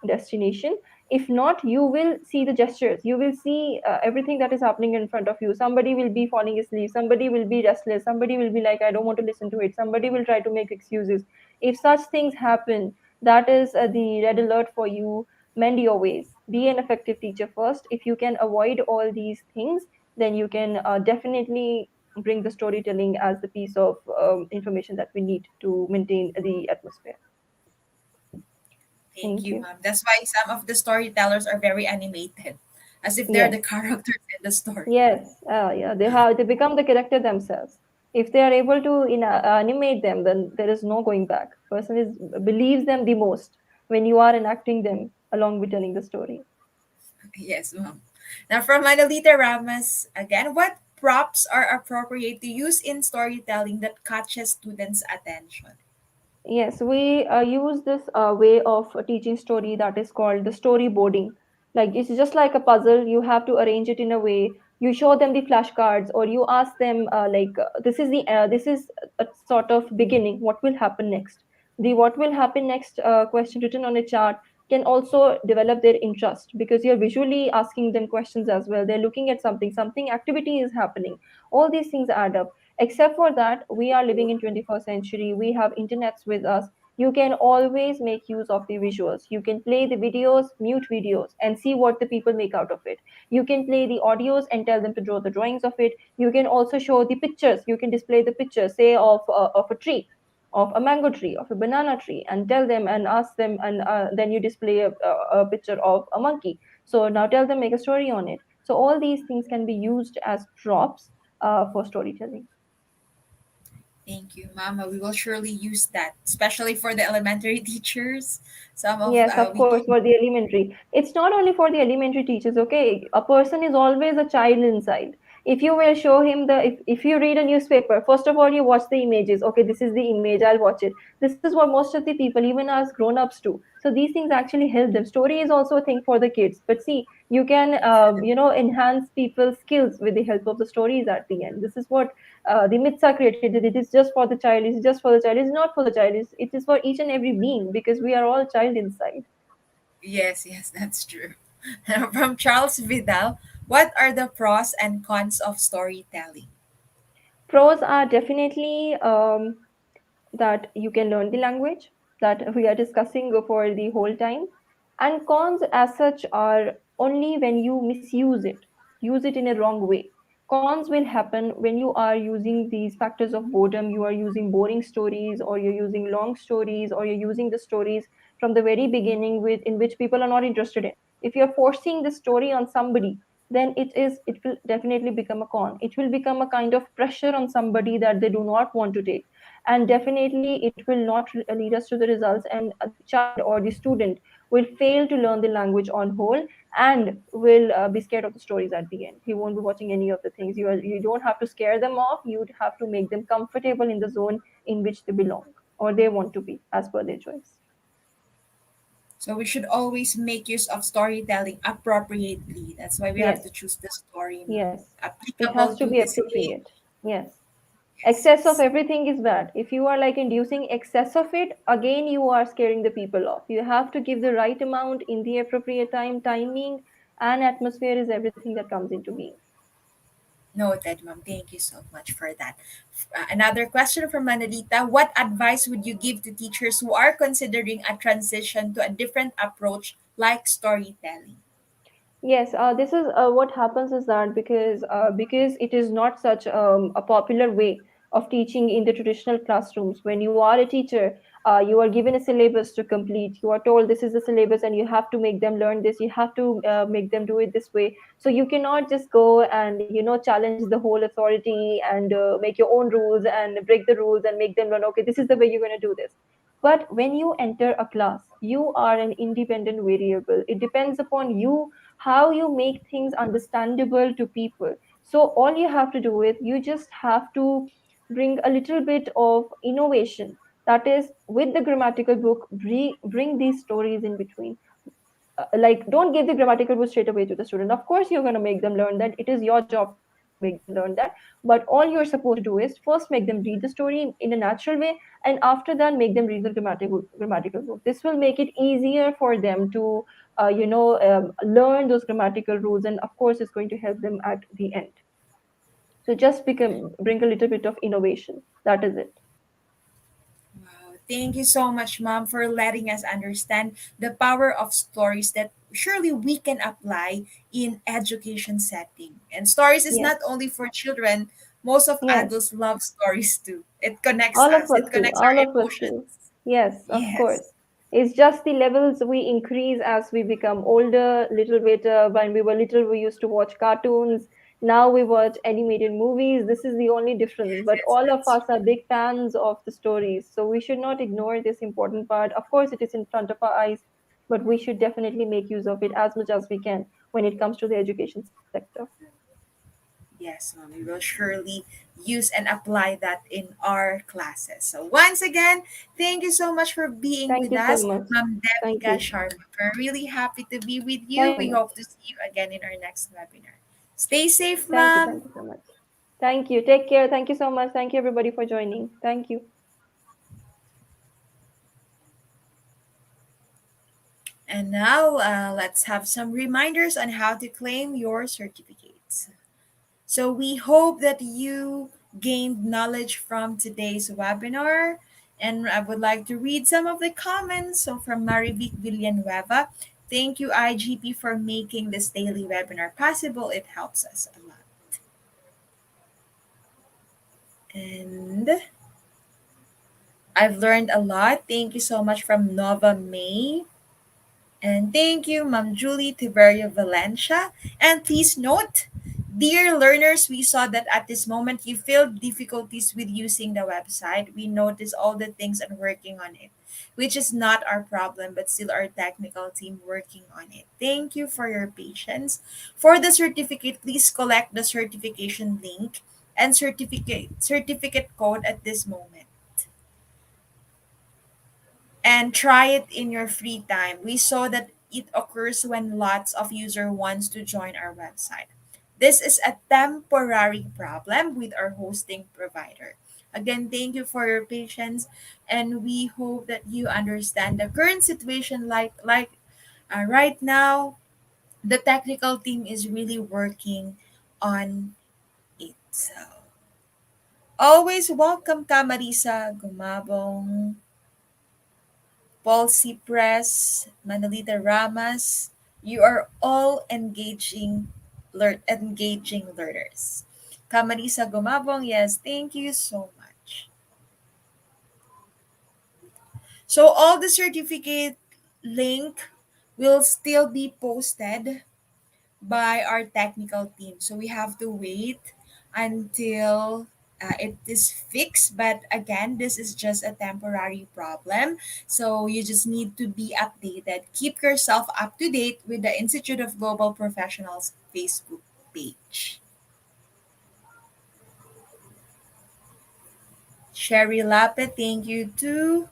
destination. If not, you will see the gestures, you will see everything that is happening in front of you. Somebody will be falling asleep, somebody will be restless, somebody will be like, I don't want to listen to it, somebody will try to make excuses. If such things happen, that is the red alert for you. Mend your ways, be an effective teacher first. If you can avoid all these things, then you can definitely bring the storytelling as the piece of information that we need to maintain the atmosphere. Thank Thank you, you. ma'am. That's why some of the storytellers are very animated, as if they're the Yes. characters in the story. Yes, yeah, they become the character themselves. If they are able to animate them, then there is no going back. Person is believes them the most when you are enacting them along with telling the story. Yes, ma'am. Now, from Manolita Ramos, again, what props are appropriate to use in storytelling that catches students' attention? Yes, we use this way of teaching story that is called the storyboarding. Like it's just like a puzzle. You have to arrange it in a way. You show them the flashcards, or you ask them this is a sort of beginning. What will happen next? The what will happen next question written on a chart can also develop their interest because you're visually asking them questions as well. They're looking at something. Something activity is happening. All these things add up. Except for that, we are living in 21st century. We have internets with us. You can always make use of the visuals. You can play the videos, mute videos, and see what the people make out of it. You can play the audios and tell them to draw the drawings of it. You can also show the pictures. You can display the pictures, say of a tree, of a mango tree, of a banana tree, and tell them and ask them, and then you display a picture of a monkey. So now tell them, make a story on it. So all these things can be used as props for storytelling. Thank you, Mama. We will surely use that, especially for the elementary teachers. Some of Yes, of we course, can. for the elementary. It's not only for the elementary teachers, okay? A person is always a child inside. If you will show him if you read a newspaper, first of all, you watch the images. Okay, this is the image, I'll watch it. This is what most of the people, even us grown-ups, do. So these things actually help them. Story is also a thing for the kids. But see, you can, enhance people's skills with the help of the stories at the end. This is what the myths are created. It is just for the child. It's just for the child. It's not for the child. It is for each and every being because we are all child inside. Yes, yes, that's true. From Charles Vidal, what are the pros and cons of storytelling? Pros are definitely that you can learn the language that we are discussing for the whole time. And cons, as such, are only when you misuse it, use it in a wrong way. Cons will happen when you are using these factors of boredom, you are using boring stories, or you're using long stories, or you're using the stories from the very beginning with in which people are not interested in. If you're forcing the story on somebody, then it will definitely become a con. It will become a kind of pressure on somebody that they do not want to take, and definitely it will not lead us to the results, and the child or the student will fail to learn the language on whole, and will be scared of the stories at the end. He won't be watching any of the things. You don't have to scare them off, you'd have to make them comfortable in the zone in which they belong or they want to be as per their choice. So we should always make use of storytelling appropriately. That's why we have to Yes, choose the story, ma'am. yes, it Applicable has to to be this age. appropriate. Yes. Yes, Excess of yes. everything is bad. If you are like inducing excess of it, again you are scaring the people off. You have to give the right amount in the appropriate time. Timing and atmosphere is everything that comes into being. Noted, ma'am. Thank you so much for that. Another question from Manalita. What advice would you give to teachers who are considering a transition to a different approach like storytelling? Yes, this is what happens is that because it is not such a popular way of teaching in the traditional classrooms. When you are a teacher, you are given a syllabus to complete. You are told this is the syllabus, and you have to make them learn this. You have to make them do it this way. So you cannot just go and challenge the whole authority and make your own rules and break the rules and make them learn. Okay, this is the way you're going to do this. But when you enter a class, you are an independent variable. It depends upon you how you make things understandable to people. So all you have to do is you just have to bring a little bit of innovation. That is, with the grammatical book, bring these stories in between. Like, don't give the grammatical book straight away to the student. Of course you're going to make them learn that. It is your job to make them learn that. But all you're supposed to do is first make them read the story in a natural way, and after that make them read the grammatical book. This will make it easier for them to learn those grammatical rules, and of course it's going to help them at the end. So just bring a little bit of innovation. That is it. Wow. Thank you so much, Mom, for letting us understand the power of stories that surely we can apply in education setting. And stories is Yes. not only for children, most of Yes. adults love stories too. It connects All of us, us it do. connects All our of us do. emotions. Yes, of Yes. course. It's just the levels we increase as we become older. Little bit, when we were little, we used to watch cartoons. Now we watch animated movies. This is the only difference. But Yes, all of that's us are true. big fans of the stories. So we should not ignore this important part. Of course, it is in front of our eyes, but we should definitely make use of it as much as we can when it comes to the education sector. Yes, Mom, we will surely use and apply that in our classes. So once again, thank you so much for being Thank with you so us, much. Ma'am Thank Devika you. Sharma. We're really happy to be with Thank you. you We so much. hope to see you again in our next webinar. Stay safe, Thank you. Mom. Thank you so much. Thank you. Take care. Thank you so much. Thank you, everybody, for joining. Thank you. And now let's have some reminders on how to claim your certificates. So we hope that you gained knowledge from today's webinar. And I would like to read some of the comments. So from Marivic Villanueva, thank you IGP for making this daily webinar possible. It helps us a lot. And I've learned a lot. Thank you so much from Nova May. And thank you, Ma'am Julie Tiberio Valencia. And please note, dear learners, we saw that at this moment you feel difficulties with using the website. We notice all the things and working on it, which is not our problem, but still our technical team working on it. Thank you for your patience. For the certificate, please collect the certification link and certificate code at this moment and try it in your free time. We saw that it occurs when lots of user wants to join our website. This is a temporary problem with our hosting provider. Again, thank you for your patience, and we hope that you understand the current situation. Right now, the technical team is really working on it. So, always welcome ka Marisa Gumabong, Paul Cypress, Manolita Ramas, you are all engaging learners. Kamarisa Gumabong, yes, thank you so much. So all the certificate link will still be posted by our technical team. So we have to wait until it is fixed. But again, this is just a temporary problem. So you just need to be updated. Keep yourself up to date with the Institute of Global Professionals Facebook page. Sherry Lape, thank you too.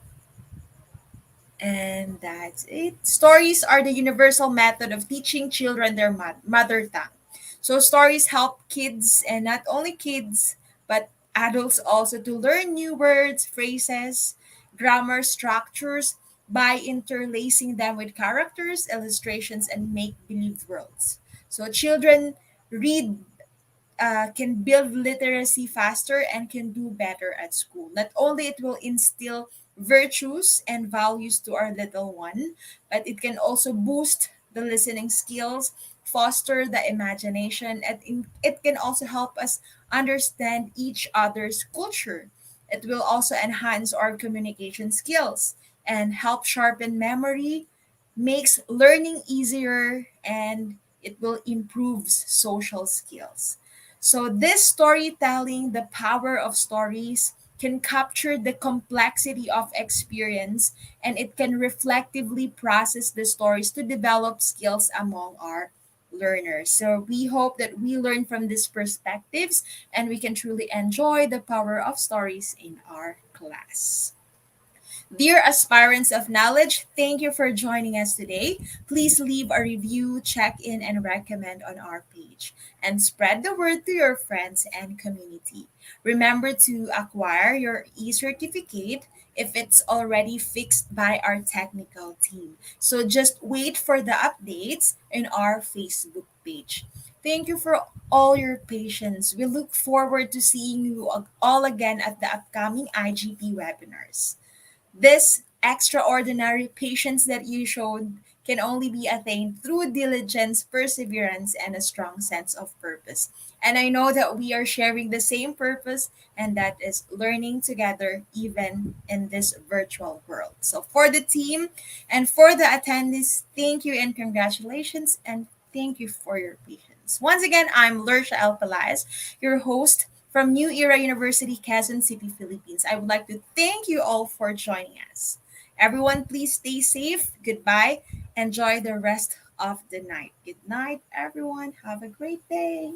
And that's it. Stories are the universal method of teaching children their mother tongue. So stories help kids, and not only kids, but adults also, to learn new words, phrases, grammar structures by interlacing them with characters, illustrations, and make believe worlds. So children read can build literacy faster and can do better at school. Not only it will instill virtues and values to our little one, but it can also boost the listening skills, foster the imagination, and it can also help us understand each other's culture. It will also enhance our communication skills and help sharpen memory, makes learning easier, and it will improve social skills. So, this storytelling, the power of stories, can capture the complexity of experience, and it can reflectively process the stories to develop skills among our learners. So, we hope that we learn from these perspectives and we can truly enjoy the power of stories in our class. Dear aspirants of knowledge, thank you for joining us today. Please leave a review, check in, and recommend on our page. And spread the word to your friends and community. Remember to acquire your e certificate if it's already fixed by our technical team. So just wait for the updates in our Facebook page. Thank you for all your patience. We look forward to seeing you all again at the upcoming IGP webinars. This extraordinary patience that you showed can only be attained through diligence, perseverance, and a strong sense of purpose. And I know that we are sharing the same purpose, and that is learning together, even in this virtual world. So, for the team and for the attendees, thank you and congratulations, and thank you for your patience. Once again, I'm Lersha El Pelaez, your host from New Era University, Quezon City, Philippines. I would like to thank you all for joining us. Everyone, please stay safe. Goodbye. Enjoy the rest of the night. Good night, everyone. Have a great day.